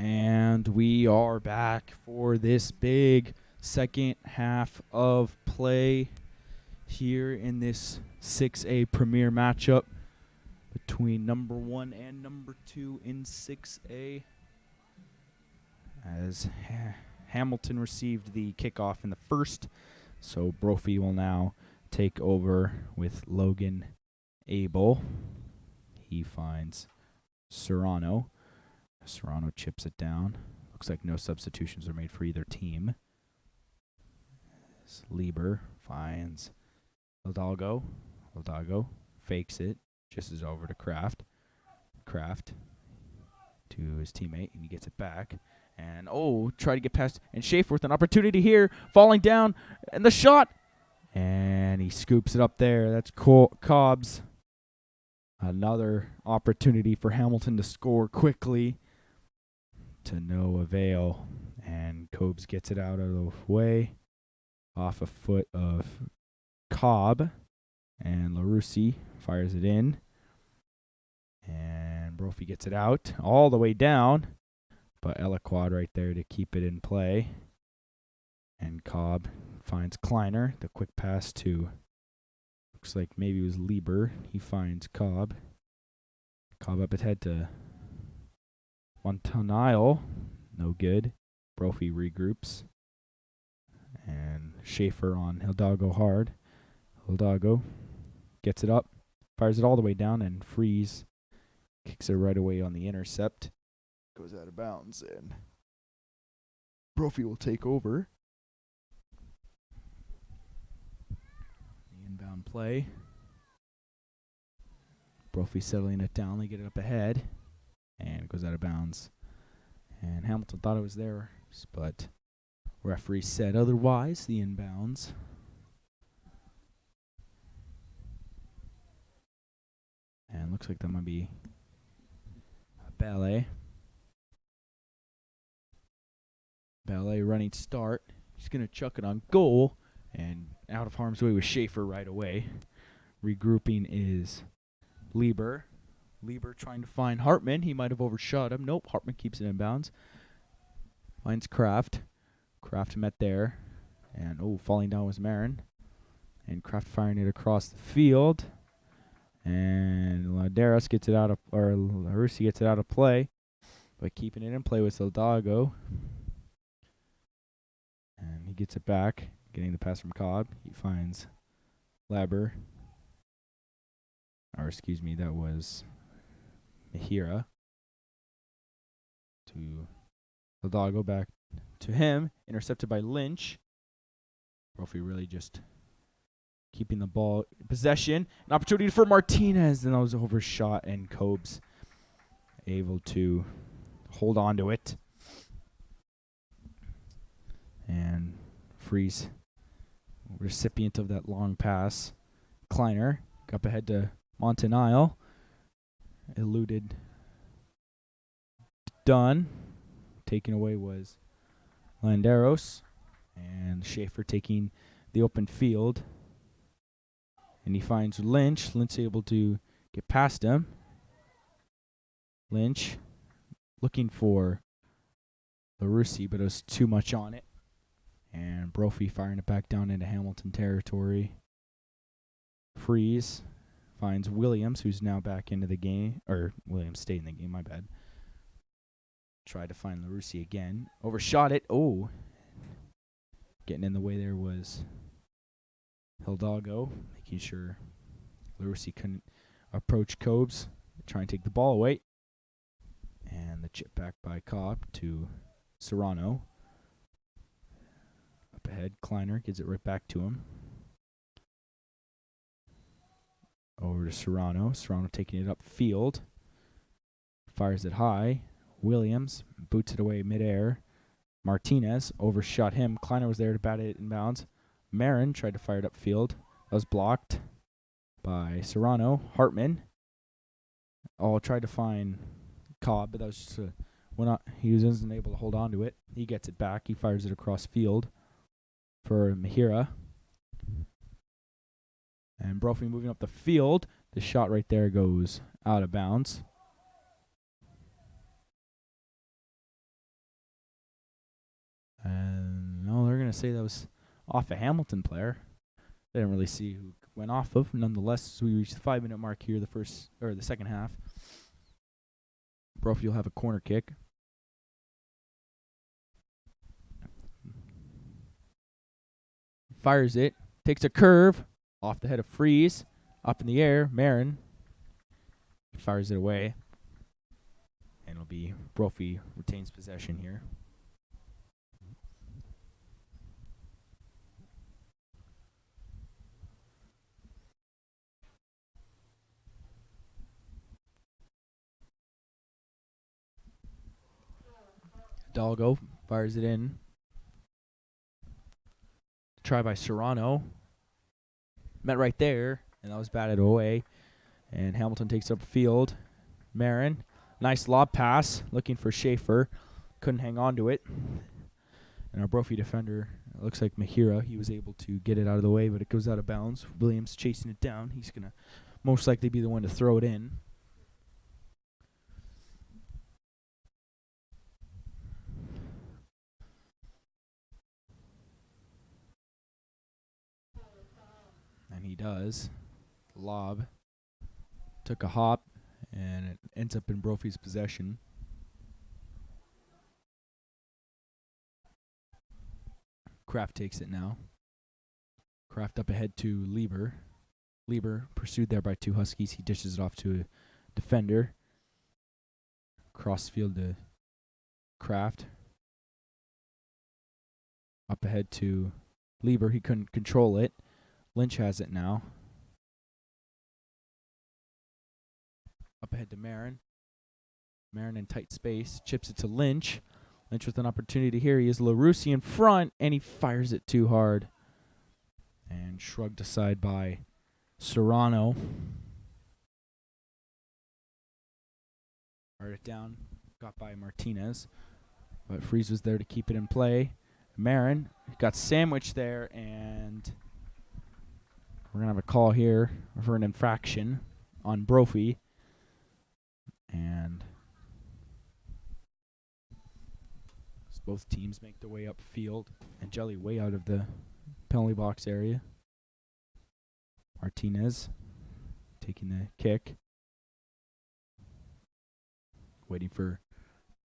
S1: And we are back for this big second half of play here in this 6A Premier matchup between number 1 and number 2 in 6A. As Hamilton received the kickoff in the first, so Brophy will now take over with Logan Abel. He finds Serrano. Serrano chips it down. Looks like no substitutions are made for either team. As Lieber finds Hidalgo. Hidalgo fakes it, just is over to Kraft. Kraft to his teammate, and he gets it back. And, try to get past. And Schaefer with an opportunity here, falling down, and the shot. And he scoops it up there. That's Cobbs. Another opportunity for Hamilton to score quickly. To no avail. And Cobbs gets it out of the way. Off a foot of Cobb. And LaRussi fires it in. And Brophy gets it out all the way down. But Elaquad right there to keep it in play. And Cobb finds Kleiner. The quick pass to, looks like maybe it was Lieber. He finds Cobb. Cobb up ahead to Montanile. No good. Brophy regroups. And Schaefer on Hidalgo hard. Hidalgo gets it up. Fires it all the way down, and Freeze kicks it right away on the intercept. Goes out of bounds, and Brophy will take over. The inbound play. Brophy settling it down. They get it up ahead, and it goes out of bounds. And Hamilton thought it was theirs, but referee said otherwise. The inbounds. And looks like that might be a ballet. Ballet running start. He's going to chuck it on goal. And out of harm's way with Schaefer right away. Regrouping is Lieber. Lieber trying to find Hartman. He might have overshot him. Nope, Hartman keeps it in bounds. Finds Kraft. Kraft met there. And, falling down was Marin. And Kraft firing it across the field. And Laderas gets it out of, or LaRussi gets it out of play. But keeping it in play with Hidalgo. And he gets it back, getting the pass from Cobb. He finds Laber. Or excuse me, that was Mahira. To Hidalgo, back to him. Intercepted by Lynch. Brophy really just keeping the ball in possession. An opportunity for Martinez, and that was overshot, and Cobbs able to hold on to it. And Freeze, recipient of that long pass. Kleiner up ahead to Montanile. Eluded Dunn. Taken away was Landeros. And Schaefer taking the open field. And he finds Lynch. Lynch able to get past him. Lynch looking for LaRussi, but it was too much on it. And Brophy firing it back down into Hamilton territory. Freeze finds Williams, who's now back into the game. Or Williams stayed in the game, my bad. Tried to find LaRussi again. Overshot it. Getting in the way there was Hidalgo, making sure LaRussi couldn't approach Cobbs, try and take the ball away. And the chip back by Cobb to Serrano. Up ahead, Kleiner gives it right back to him. Over to Serrano. Serrano taking it upfield. Fires it high. Williams boots it away midair. Martinez overshot him. Kleiner was there to bat it in bounds. Marin tried to fire it upfield. That was blocked by Serrano. Hartman tried to find Cobb, but that was just he wasn't able to hold on to it. He gets it back. He fires it across field for Mahira. And Brophy moving up the field. The shot right there goes out of bounds. And no, they're going to say that was off a Hamilton player. They didn't really see who went off of. Nonetheless, we reached the 5-minute mark here, the second half. Brophy will have a corner kick. Fires it. Takes a curve off the head of Freeze. Up in the air. Marin fires it away. And it'll be Brophy retains possession here. Hidalgo fires it in. Try by Serrano. Met right there, and that was batted away. And Hamilton takes up field. Marin, nice lob pass, looking for Schaefer. Couldn't hang on to it. And our Brophy defender, it looks like Mahira, he was able to get it out of the way, but it goes out of bounds. Williams chasing it down. He's going to most likely be the one to throw it in. And he does. Lob. Took a hop, and it ends up in Brophy's possession. Kraft takes it now. Kraft up ahead to Lieber. Lieber pursued there by two Huskies. He dishes it off to a defender. Cross field to Kraft. Up ahead to Lieber. He couldn't control it. Lynch has it now. Up ahead to Marin. Marin in tight space. Chips it to Lynch. Lynch with an opportunity here. He is LaRussi in front, and he fires it too hard. And shrugged aside by Serrano. Fired it down. Got by Martinez. But Freeze was there to keep it in play. Marin got sandwiched there, and we're going to have a call here for an infraction on Brophy. And both teams make their way up field. And Jelly way out of the penalty box area. Martinez taking the kick. Waiting for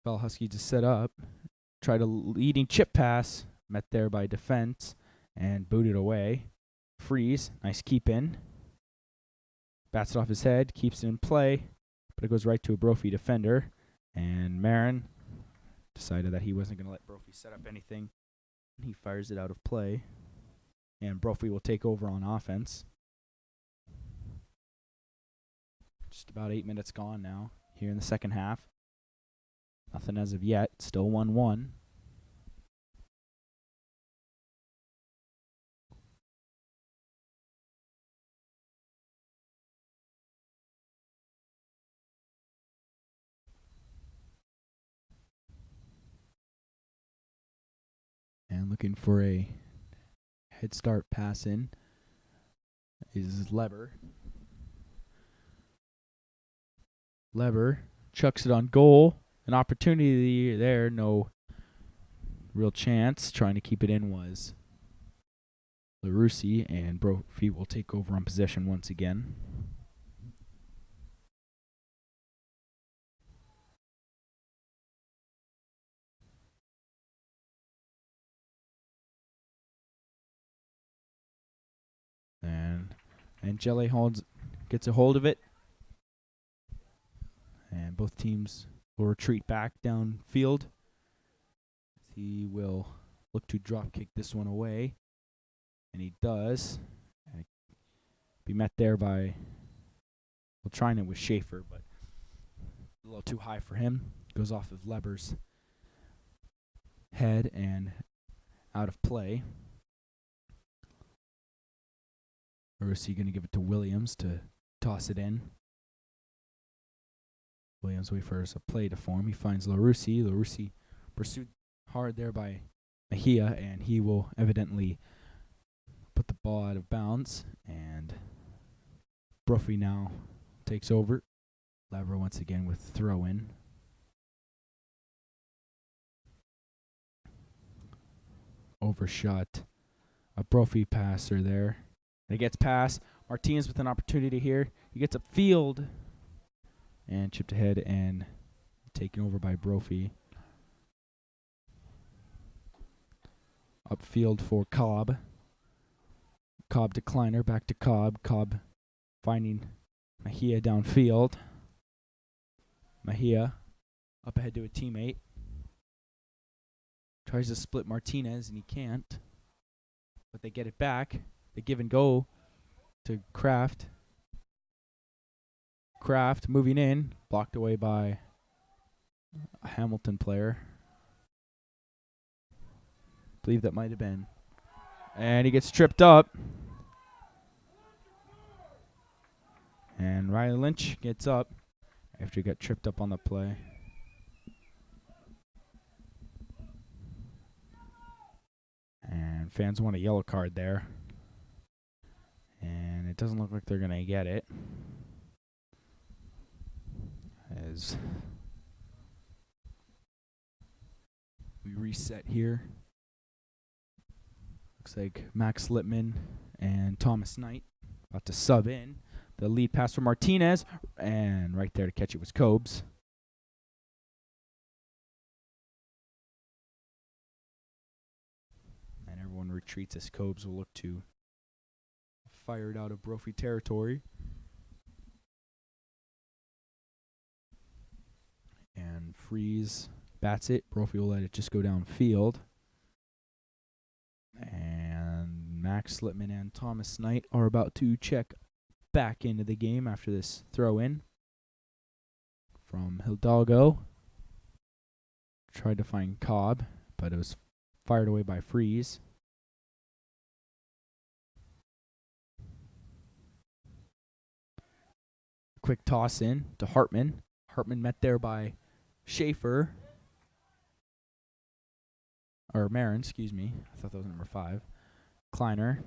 S1: Bell Husky to set up. Tried a leading chip pass. Met there by defense. And booted away. Freeze. Nice keep in. Bats it off his head. Keeps it in play. But it goes right to a Brophy defender. And Marin decided that he wasn't going to let Brophy set up anything. And he fires it out of play. And Brophy will take over on offense. Just about 8 minutes gone now here in the second half. Nothing as of yet. Still 1-1. And looking for a head start pass in is Leber. Leber chucks it on goal. An opportunity there. No real chance. Trying to keep it in was LaRussi, and Brophy will take over on possession once again. And Jelly gets a hold of it. And both teams will retreat back downfield. He will look to drop kick this one away. And he does. And be met there by, well, trying it with Schaefer, but a little too high for him. Goes off of Leber's head and out of play. Or is he going to give it to Williams to toss it in? Williams waits for a play to form. He finds LaRussi. LaRussi pursued hard there by Mejia, and he will evidently put the ball out of bounds. And Brophy now takes over. Lever once again with throw in. overshot a Brophy passer there. And it gets past. Martinez with an opportunity here. He gets upfield and chipped ahead and taken over by Brophy. Upfield for Cobb. Cobb to Kleiner, back to Cobb. Cobb finding Mejia downfield. Mejia up ahead to a teammate. Tries to split Martinez and he can't. But they get it back. They give and go to Kraft. Kraft moving in, blocked away by a Hamilton player. Believe that might have been. And he gets tripped up. And Riley Lynch gets up after he got tripped up on the play. And fans want a yellow card there. And it doesn't look like they're going to get it. As we reset here. Looks like Max Littman and Thomas Knight about to sub in. The lead pass for Martinez. And right there to catch it was Cobes. And everyone retreats as Cobes will look to fire it out of Brophy territory. And Freeze bats it. Brophy will let it just go downfield. And Max Littman and Thomas Knight are about to check back into the game after this throw in from Hidalgo. Tried to find Cobb, but it was fired away by Freeze. Quick toss in to Hartman. Hartman met there by Schaefer. Or Marin, excuse me. I thought that was number 5. Kleiner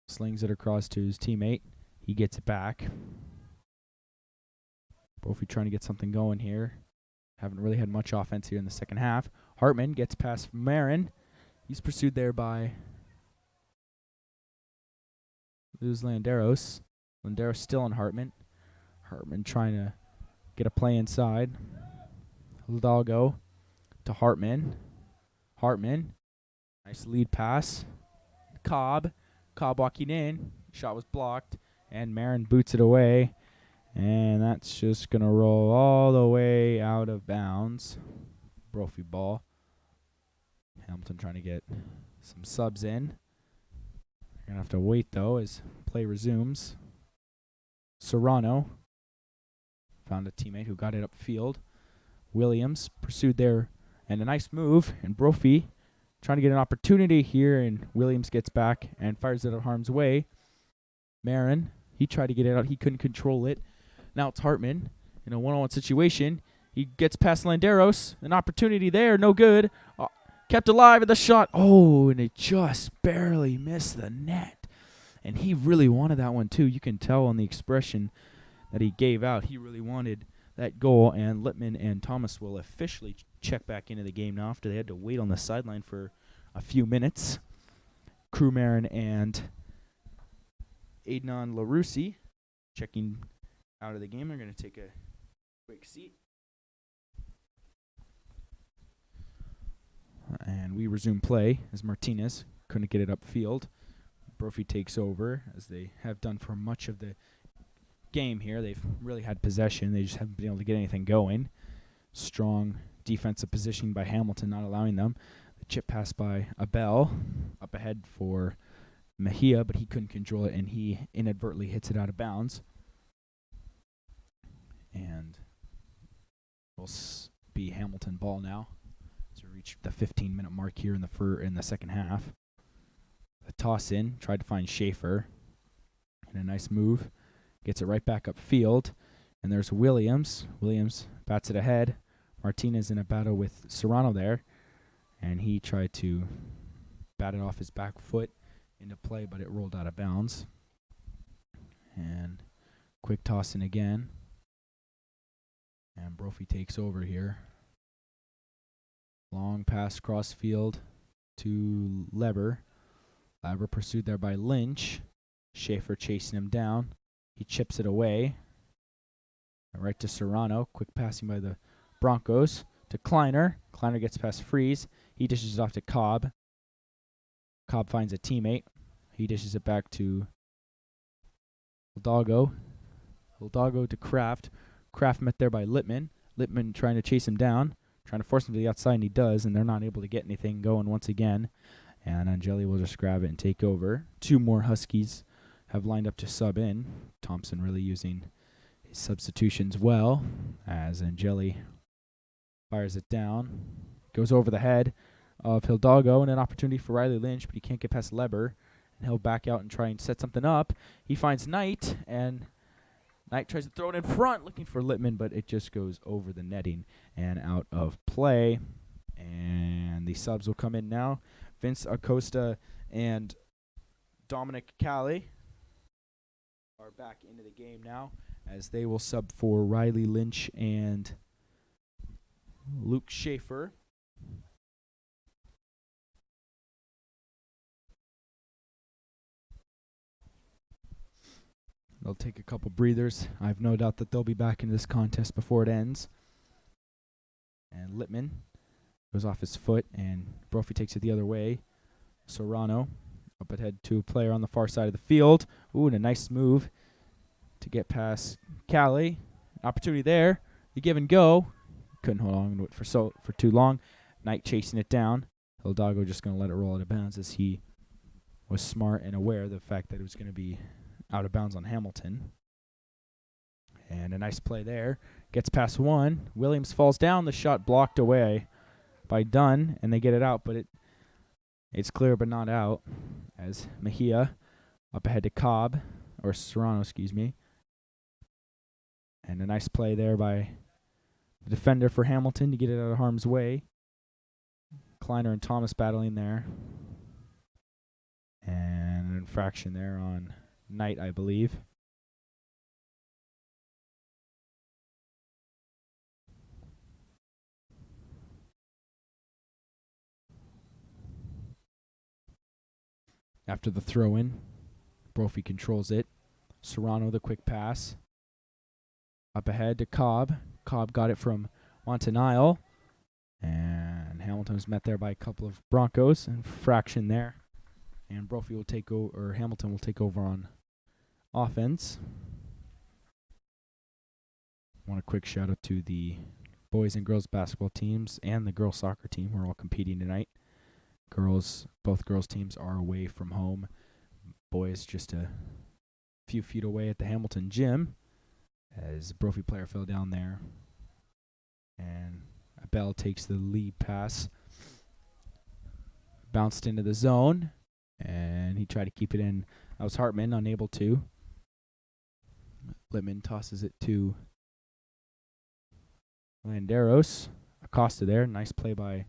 S1: slings it across to his teammate. He gets it back. Brophy trying to get something going here. Haven't really had much offense here in the second half. Hartman gets past Marin. He's pursued there by Luz Landeros. Landeros still on Hartman. Hartman trying to get a play inside. Hidalgo to Hartman. Hartman. Nice lead pass. Cobb. Cobb walking in. Shot was blocked. And Marin boots it away. And that's just going to roll all the way out of bounds. Brophy ball. Hamilton trying to get some subs in. They're going to have to wait, though, as play resumes. Serrano found a teammate who got it upfield. Williams pursued there. And a nice move. And Brophy trying to get an opportunity here. And Williams gets back and fires it out of harm's way. Marin, he tried to get it out. He couldn't control it. Now it's Hartman in a one-on-one situation. He gets past Landeros. An opportunity there. No good. Kept alive at the shot. Oh, and it just barely missed the net. And he really wanted that one, too. You can tell on the expression that he gave out. He really wanted that goal. And Littman and Thomas will officially check back into the game now after they had to wait on the sideline for a few minutes. Crew Marin and Adnan LaRusi checking out of the game. They're going to take a quick seat. And we resume play as Martinez couldn't get it upfield. Brophy takes over, as they have done for much of the game here. They've really had possession. They just haven't been able to get anything going. Strong defensive positioning by Hamilton, not allowing them. The chip pass by Abel up ahead for Mejia, but he couldn't control it, and he inadvertently hits it out of bounds. And will be Hamilton ball now to reach the 15-minute mark here in the second half. The toss in, tried to find Schaefer, and a nice move. Gets it right back upfield, and there's Williams. Williams bats it ahead. Martinez in a battle with Serrano there, and he tried to bat it off his back foot into play, but it rolled out of bounds. And quick toss in again. And Brophy takes over here. Long pass cross field to Leber. Leber pursued there by Lynch. Schaefer chasing him down. He chips it away. Right to Serrano. Quick passing by the Broncos to Kleiner. Kleiner gets past Freeze. He dishes it off to Cobb. Cobb finds a teammate. He dishes it back to Hidalgo. Hidalgo to Kraft. Kraft met there by Littman. Littman trying to chase him down, trying to force him to the outside, and he does, and they're not able to get anything going once again. And Angeli will just grab it and take over. 2 more Huskies have lined up to sub in. Thompson really using his substitutions well as Angeli fires it down. Goes over the head of Hidalgo, and an opportunity for Riley Lynch, but he can't get past Leber. And he'll back out and try and set something up. He finds Knight, and Knight tries to throw it in front, looking for Littman, but it just goes over the netting and out of play. And the subs will come in now. Vince Acosta and Dominic Callie are back into the game now, as they will sub for Riley Lynch and Luke Schaefer. They'll take a couple breathers. I have no doubt that they'll be back in this contest before it ends. And Littman goes off his foot, and Brophy takes it the other way. Serrano up ahead to a player on the far side of the field. Ooh, and a nice move to get past Callie. Opportunity there. The give and go. Couldn't hold on to it for too long. Knight chasing it down. Hidalgo just going to let it roll out of bounds, as he was smart and aware of the fact that it was going to be out of bounds on Hamilton. And a nice play there. Gets past one. Williams falls down. The shot blocked away by Dunn, and they get it out, but it's clear but not out, as Mejia up ahead to Cobb, or Serrano, excuse me. And a nice play there by the defender for Hamilton to get it out of harm's way. Kleiner and Thomas battling there. And an infraction there on Knight, I believe. After the throw-in, Brophy controls it. Serrano, the quick pass. Up ahead to Cobb. Cobb got it from Montanile. And Hamilton was met there by a couple of Broncos. Infraction there. And Brophy will take over, or Hamilton will take over on offense. I want a quick shout out to the boys and girls basketball teams and the girls soccer team. We're all competing tonight. Both girls teams are away from home. Boys just a few feet away at the Hamilton gym, as a Brophy player fell down there. And Abel takes the lead pass. Bounced into the zone, and he tried to keep it in. That was Hartman, unable to. Littman tosses it to Landeros. Acosta there. Nice play by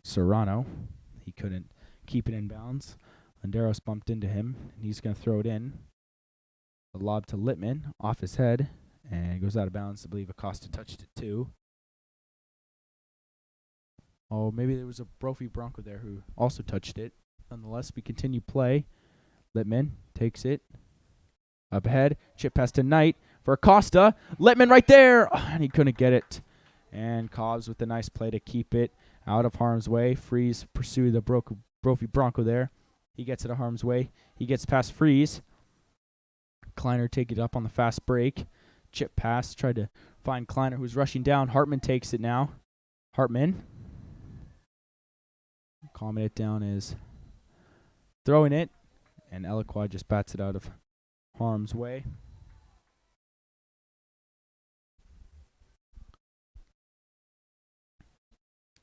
S1: Serrano. He couldn't keep it in bounds. Landeros bumped into him, and he's going to throw it in. The lob to Littman off his head, and it goes out of bounds. I believe Acosta touched it too. Oh, maybe there was a Brophy Bronco there who also touched it. Nonetheless, we continue play. Littman takes it up ahead. Chip pass to Knight for Acosta. Littman right there, and he couldn't get it. And Cobbs with a nice play to keep it out of harm's way. Freeze pursue the Brophy Bronco there. He gets it out of harm's way. He gets past Freeze. Kleiner take it up on the fast break. Chip pass. Tried to find Kleiner, who's rushing down. Hartman takes it now. Hartman. Calming it down is throwing it. And Eloquad just bats it out of harm's way.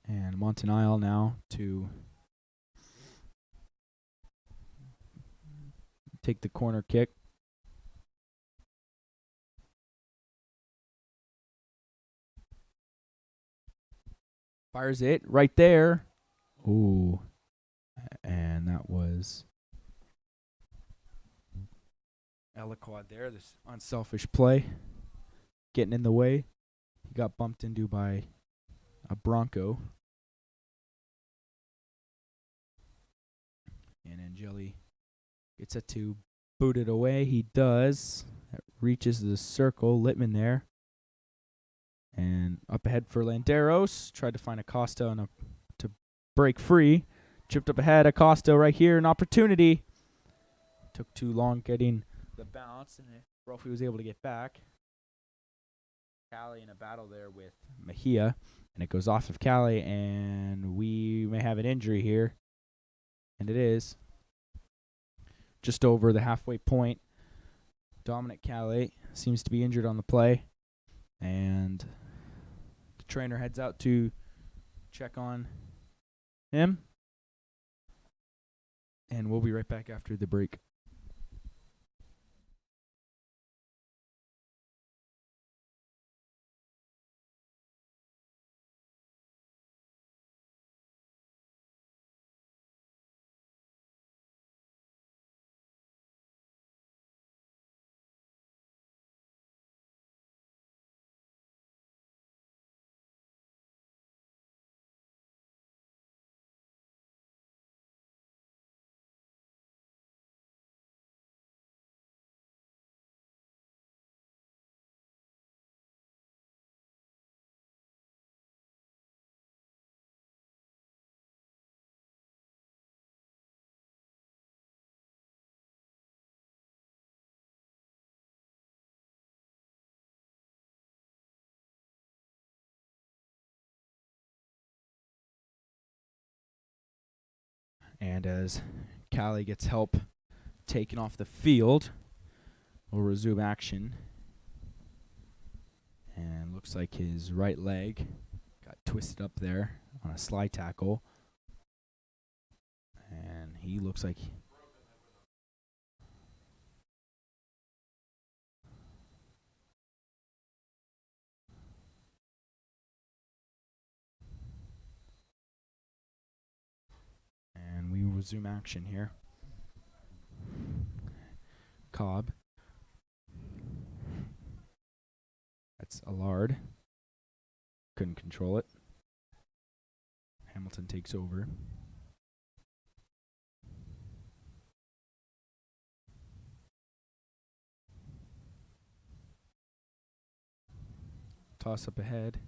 S1: And Montanile now to take the corner kick. Fires it right there. Ooh. And that was Eloquad there. This unselfish play. Getting in the way. He got bumped into by a Bronco. And Angeli gets it to boot it away. He does. That reaches the circle. Littman there. And up ahead for Landeros. Tried to find Acosta to break free. Chipped up ahead. Acosta right here. An opportunity. Took too long getting the bounce. And Brophy was able to get back. Callie in a battle there with Mejia. And it goes off of Callie. And we may have an injury here. And it is. Just over the halfway point. Dominic Calais seems to be injured on the play. And the trainer heads out to check on him. And we'll be right back after the break. And as Callie gets help taken off the field, we'll resume action. And looks like his right leg got twisted up there on a slide tackle. And he looks like... And we resume action here. Cobb. That's Allard. Couldn't control it. Hamilton takes over. Toss up ahead.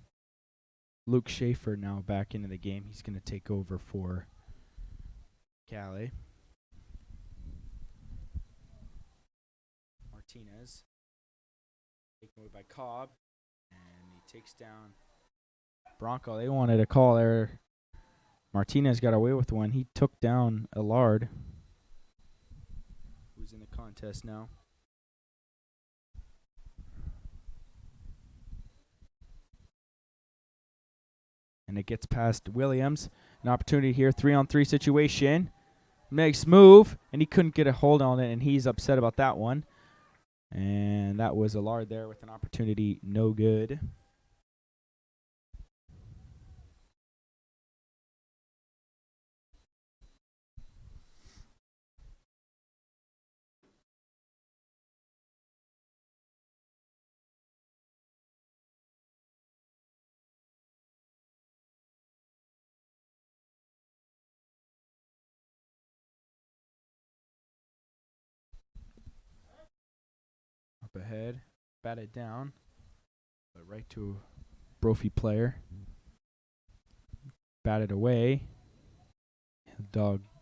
S1: Luke Schaefer now back into the game. He's going to take over for Calais. Martinez. Taken away by Cobb. And he takes down Bronco. They wanted a call there. Martinez got away with one. He took down Allard, who's in the contest now. And it gets past Williams. An opportunity here, 3-on-3 situation. Makes move, and he couldn't get a hold on it, and he's upset about that one. And that was Allard there with an opportunity, no good. Up ahead, batted down, but right to a Brophy player. Batted away.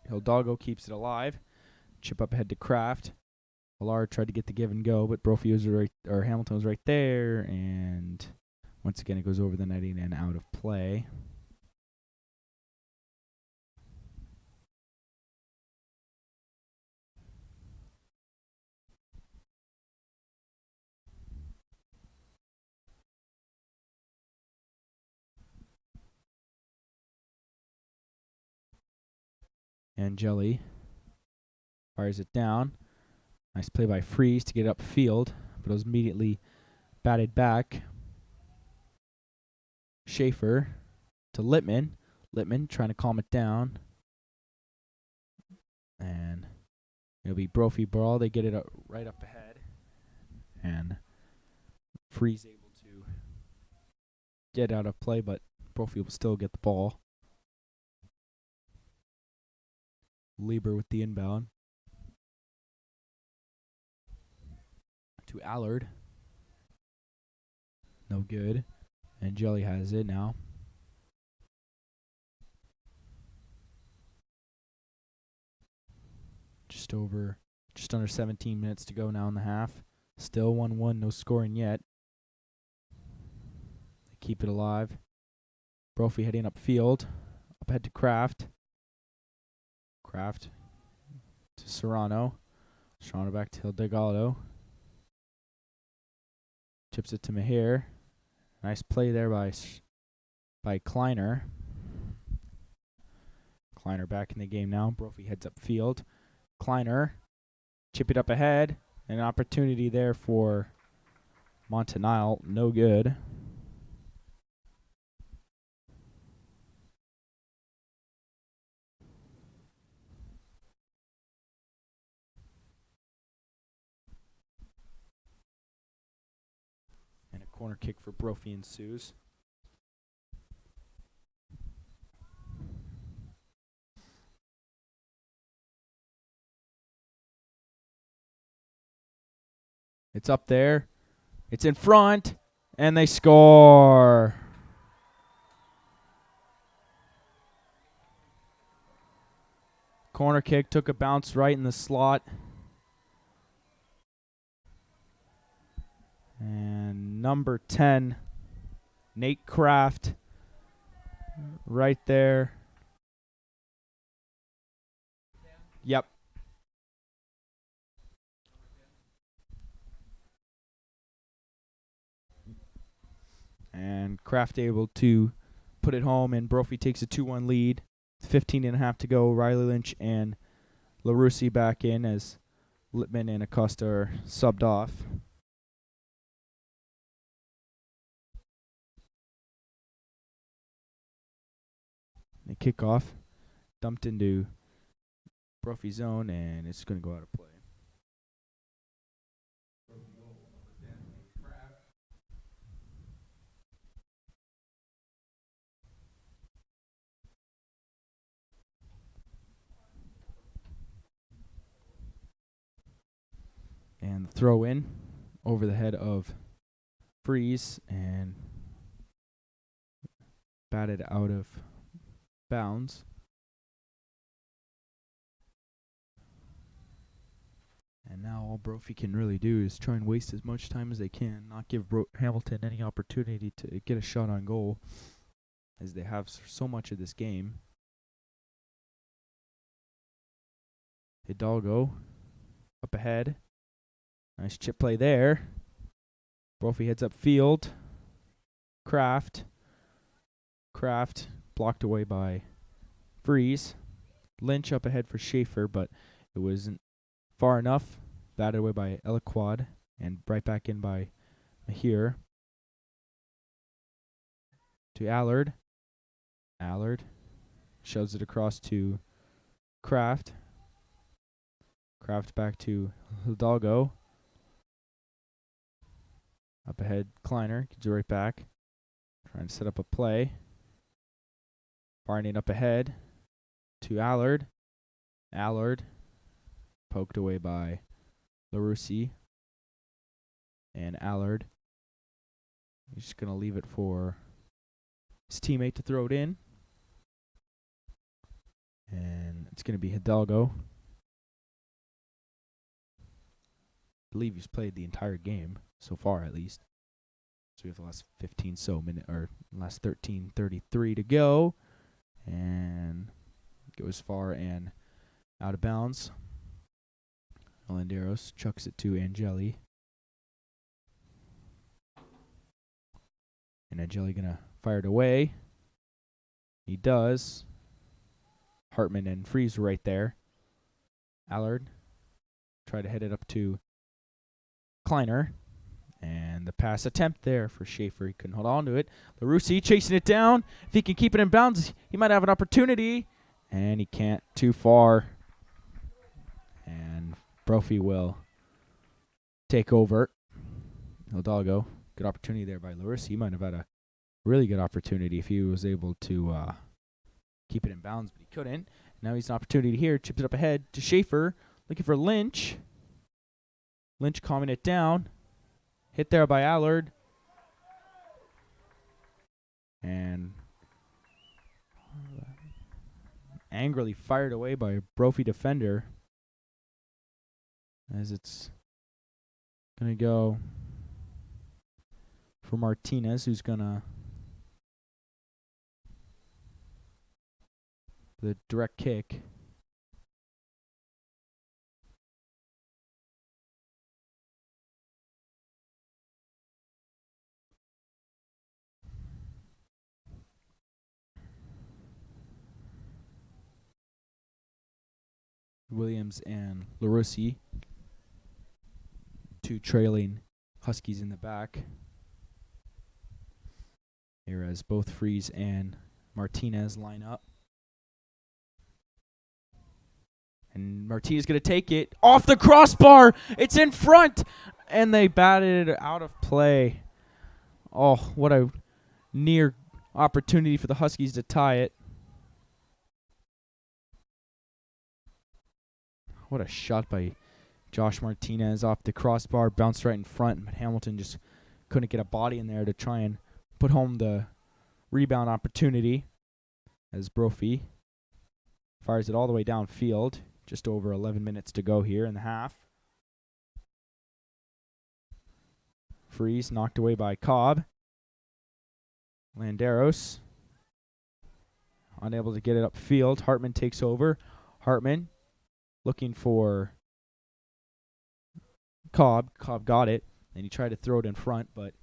S1: Hidalgo keeps it alive. Chip up ahead to Kraft. Allard tried to get the give and go, but Brophy was Hamilton was right there, and once again it goes over the netting and out of play. Angeli fires it down. Nice play by Freeze to get it upfield, but it was immediately batted back. Schaefer to Littman. Littman trying to calm it down. And it'll be Brophy ball. They get it right up ahead. And Freeze able to get out of play, but Brophy will still get the ball. Lieber with the inbound. To Allard. No good. And Jelly has it now. Just under 17 minutes to go now in the half. Still 1-1, no scoring yet. They keep it alive. Brophy heading upfield. Up ahead to Kraft. Kraft to Serrano. Serrano back to Delgado. Chips it to Mahir. Nice play there by Kleiner. Kleiner back in the game now. Brophy heads upfield. Kleiner. Chip it up ahead. An opportunity there for Montanile. No good. And a corner kick for Brophy ensues. It's up there. It's in front. And they score. Corner kick took a bounce right in the slot. And number 10, Nate Kraft, right there. Yep. And Kraft able to put it home, and Brophy takes a 2-1 lead. 15 and a half to go. Riley Lynch and LaRussi back in as Lippman and Acosta are subbed off. The kickoff dumped into Brophy zone, and it's going to go out of play. And the throw in over the head of Freeze and batted out of bounds. And now all Brophy can really do is try and waste as much time as they can, not give Hamilton any opportunity to get a shot on goal, as they have so much of this game. Hidalgo up ahead. Nice chip play there. Brophy heads upfield. Kraft blocked away by Freeze. Lynch up ahead for Schaefer, but it wasn't far enough. Batted away by Eliquad and right back in by Mahir. To Allard. Allard shoves it across to Kraft. Kraft back to Hidalgo. Up ahead, Kleiner gets it right back. Trying to set up a play. Barney up ahead to Allard. Allard poked away by LaRussi. And Allard, he's just going to leave it for his teammate to throw it in. And it's going to be Hidalgo. I believe he's played the entire game so far, at least. So we have the last 15 last 13:33 to go, and goes far and out of bounds. Alanderos chucks it to Angeli, and Angeli gonna fire it away. He does. Hartman and Freeze right there. Allard tried to head it up to Kleiner. And the pass attempt there for Schaefer. He couldn't hold on to it. LaRussi chasing it down. If he can keep it in bounds, he might have an opportunity. And he can't. Too far. And Brophy will take over. Hidalgo. Good opportunity there by LaRussi. He might have had a really good opportunity if he was able to keep it in bounds, but he couldn't. Now he's an opportunity here. Chips it up ahead to Schaefer. Looking for Lynch. Lynch calming it down. Hit there by Allard. And angrily fired away by a Brophy defender. As it's going to go for Martinez, who's going to the direct kick. Williams and LaRossi, two trailing Huskies in the back. Here as both Freeze and Martinez line up. And Martinez going to take it off the crossbar. It's in front. And they batted it out of play. Oh, what a near opportunity for the Huskies to tie it. What a shot by Josh Martinez off the crossbar. Bounced right in front. But Hamilton just couldn't get a body in there to try and put home the rebound opportunity. As Brophy fires it all the way downfield. Just over 11 minutes to go here in the half. Freeze knocked away by Cobb. Landeros unable to get it upfield. Hartman takes over. Hartman looking for Cobb. Cobb got it, and he tried to throw it in front, but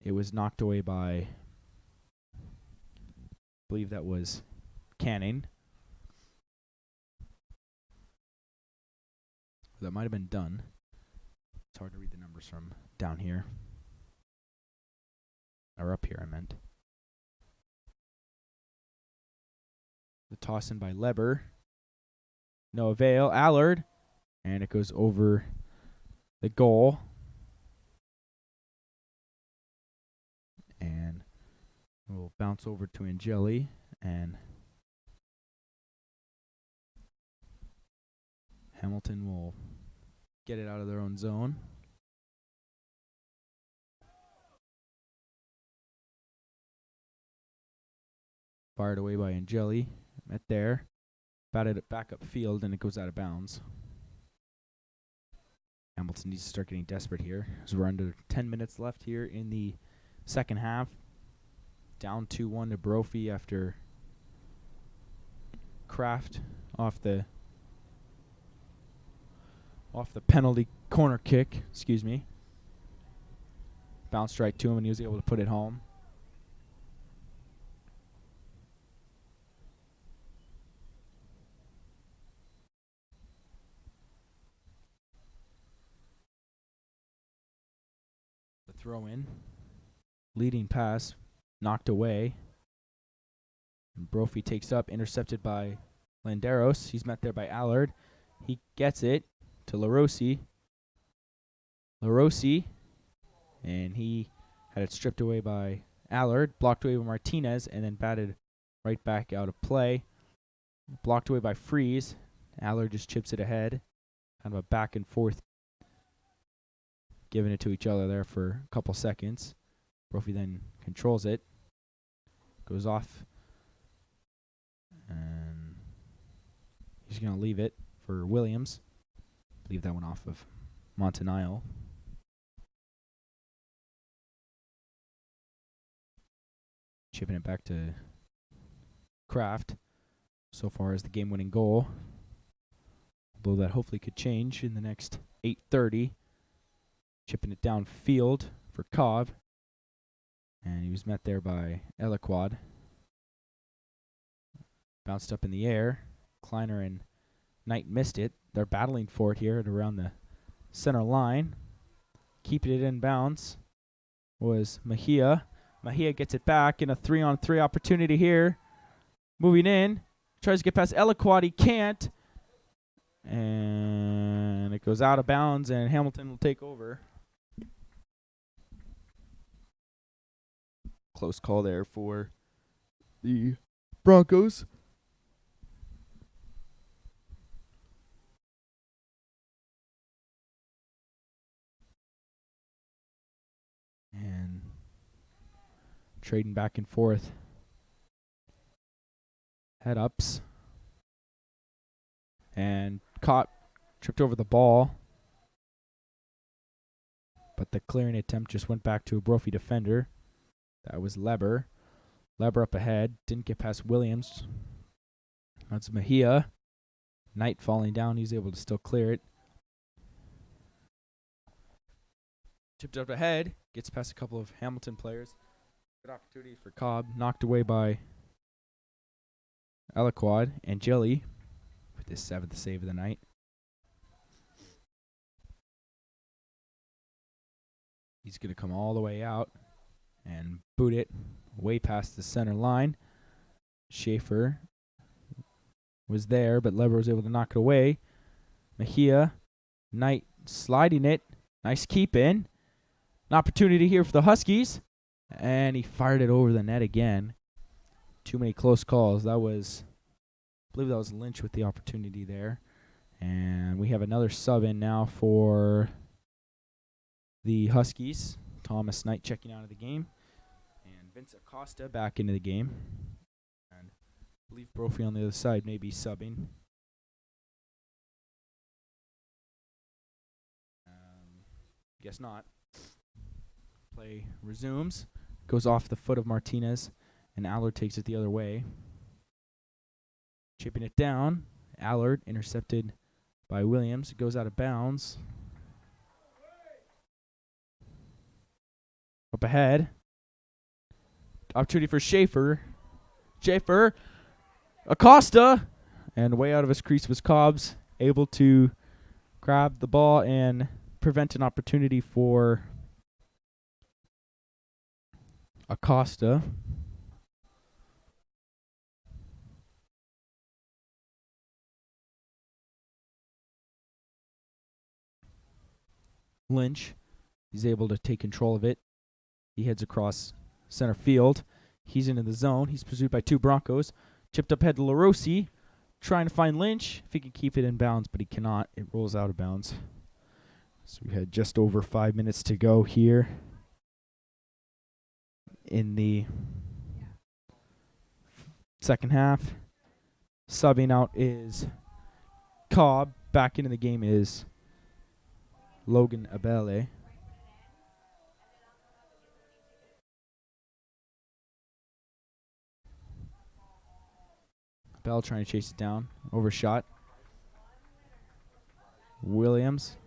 S1: it was knocked away by, I believe that was Canning. That might have been done. It's hard to read the numbers from down here. Or up here, I meant. The toss in by Leber. No avail. Allard. And it goes over the goal. And we'll bounce over to Angeli. And Hamilton will get it out of their own zone. Fired away by Angeli. Met there. Batted it back upfield, and it goes out of bounds. Hamilton needs to start getting desperate here, as we're under 10 minutes left here in the second half. Down 2-1 to Brophy after Kraft off the penalty corner kick, Bounced right to him, and he was able to put it home. The throw in. Leading pass, knocked away. And Brophy takes up, intercepted by Landeros. He's met there by Allard. He gets it to LaRossi. And he had it stripped away by Allard, blocked away by Martinez, and then batted right back out of play. Blocked away by Freeze. Allard just chips it ahead. Kind of a back and forth, giving it to each other there for a couple seconds. Brophy then controls it. Goes off. And he's going to leave it for Williams. Leave that one off of Montanile. Chipping it back to Kraft. So far as the game-winning goal. Although that hopefully could change in the next 8:30. Chipping it downfield for Cobb. And he was met there by Eliquad. Bounced up in the air. Kleiner and Knight missed it. They're battling for it here at around the center line. Keeping it in bounds was Mejia. Mejia gets it back in a 3-on-3 opportunity here. Moving in. Tries to get past Eliquad. He can't. And it goes out of bounds, and Hamilton will take over. Close call there for the Broncos. trading back and forth. Head ups. And caught, tripped over the ball. But the clearing attempt just went back to a Brophy defender. That was Leber. Leber up ahead. Didn't get past Williams. That's Mejia. Knight falling down. He's able to still clear it. Chipped up ahead. Gets past a couple of Hamilton players. Good opportunity for Cobb. Knocked away by Aliquad and Jelly with his 7th save of the night. He's going to come all the way out and boot it way past the center line. Schaefer was there, but Leber was able to knock it away. Mejia, Knight sliding it. Nice keep in. An opportunity here for the Huskies. And he fired it over the net again. Too many close calls. That was, I believe that was Lynch with the opportunity there. And we have another sub in now for the Huskies. Thomas Knight checking out of the game. And Vince Acosta back into the game. And I believe Brophy on the other side may be subbing. Guess not. Play resumes. Goes off the foot of Martinez. And Allard takes it the other way. Chipping it down. Allard intercepted by Williams. It goes out of bounds. Up ahead. Opportunity for Schaefer. Schaefer. Acosta. And way out of his crease was Cobbs. Able to grab the ball and prevent an opportunity for Acosta. Lynch. He's able to take control of it. He heads across center field. He's into the zone. He's pursued by 2 Broncos. Chipped up head to LaRossi. Trying to find Lynch. If he can keep it in bounds, but he cannot. It rolls out of bounds. So we had just over 5 minutes to go here in the second half. Subbing out is Cobb. Back into the game is Logan Abele. Bell trying to chase it down. Overshot. Williams.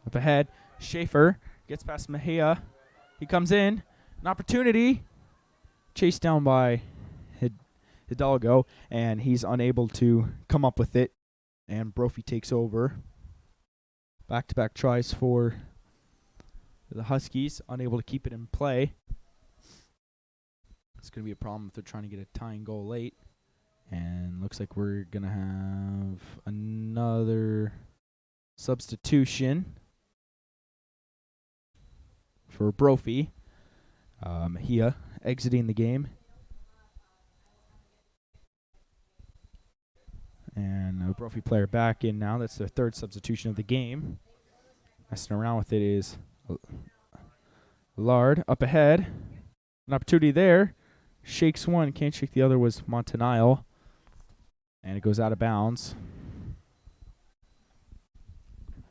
S1: Up ahead. Schaefer gets past Mejia. He comes in. An opportunity. Chased down by Hidalgo. And he's unable to come up with it. And Brophy takes over. Back-to-back tries for the Huskies. Unable to keep it in play. It's going to be a problem if they're trying to get a tying goal late. And looks like we're going to have another substitution for Brophy. Mejia exiting the game. And a Brophy player back in now. That's their 3rd substitution of the game. Messing around with it is Lard up ahead. An opportunity there. Shakes one, can't shake the other was Montanile. And it goes out of bounds.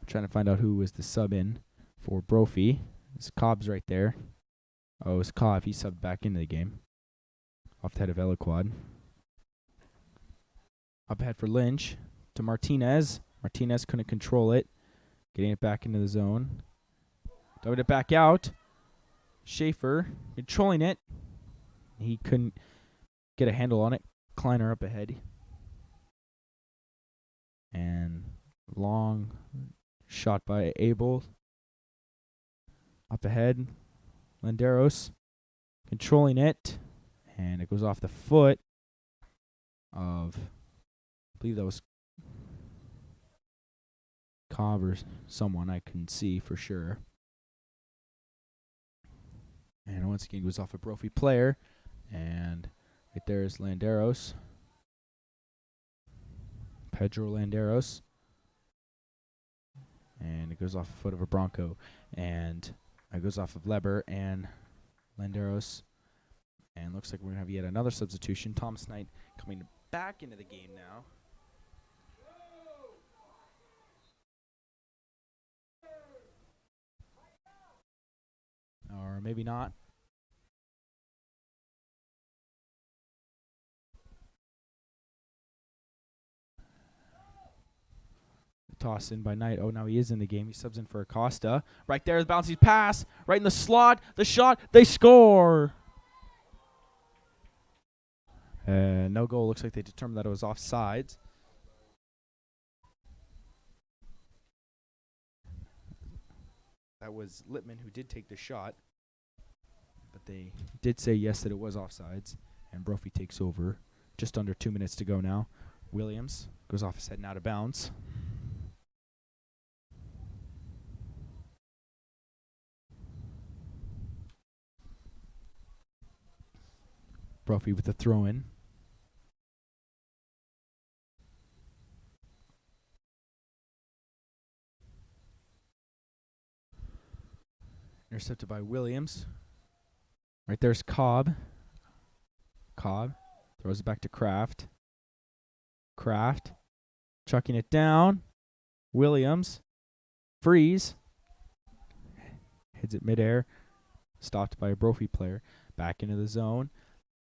S1: Trying to find out who was the sub in for Brophy. It's Cobb's right there. Oh, it's Cobb. He subbed back into the game. Off the head of Eliquad. Up ahead for Lynch to Martinez. Martinez couldn't control it. Getting it back into the zone. Dumped it back out. Schaefer controlling it. He couldn't get a handle on it. Kleiner up ahead. And long shot by Abel. Up ahead. Landeros controlling it. And it goes off the foot of, I believe that was Cobb or someone. I couldn't see for sure. And once again, it goes off a Brophy player. And right there is Landeros. Pedro Landeros. And it goes off the foot of a Bronco. And That goes off of Leber and Landeros. And looks like we're going to have yet another substitution. Thomas Knight coming back into the game now. Or maybe not. Toss in by Knight. Oh, now he is in the game. He subs in for Acosta. Right there, the bouncy pass. Right in the slot. The shot. They score. No goal. Looks like they determined that it was offsides. That was Littman who did take the shot. But they did say yes that it was offsides. And Brophy takes over. Just under 2 minutes to go now. Williams goes off his head and out of bounds. Brophy with the throw-in. Intercepted by Williams. Right there's Cobb. Cobb throws it back to Kraft. Kraft chucking it down. Williams. Freeze. Hits it midair. Stopped by a Brophy player. Back into the zone.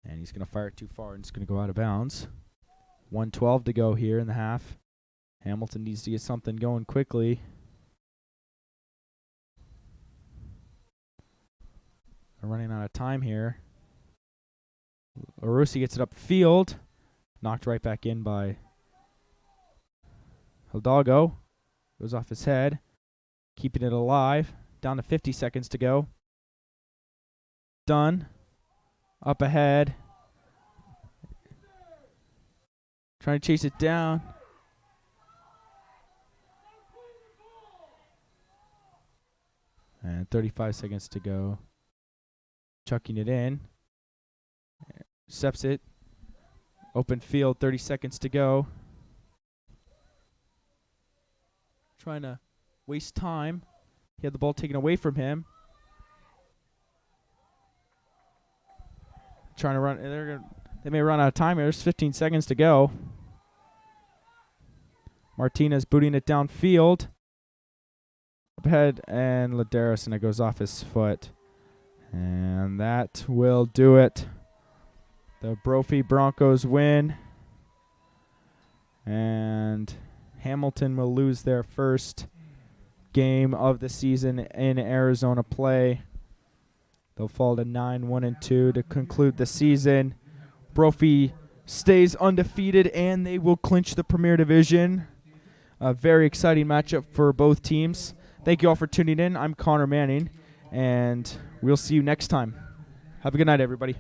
S1: And he's going to fire it too far and it's going to go out of bounds. 1:12 to go here in the half. Hamilton needs to get something going quickly. They're running out of time here. Arusi gets it upfield. Knocked right back in by Hidalgo. Goes off his head. Keeping it alive. Down to 50 seconds to go. Done. Up ahead. Trying to chase it down. And 35 seconds to go. Chucking it in. Steps it. Open field, 30 seconds to go. Trying to waste time. He had the ball taken away from him. Trying to run. They may run out of time here. There's 15 seconds to go. Martinez booting it downfield. Up ahead, and Ladarius, and it goes off his foot. And that will do it. The Brophy Broncos win. And Hamilton will lose their first game of the season in Arizona play. They'll fall to 9-1-2 to conclude the season. Brophy stays undefeated, and they will clinch the Premier Division. A very exciting matchup for both teams. Thank you all for tuning in. I'm Connor Manning, and we'll see you next time. Have a good night, everybody.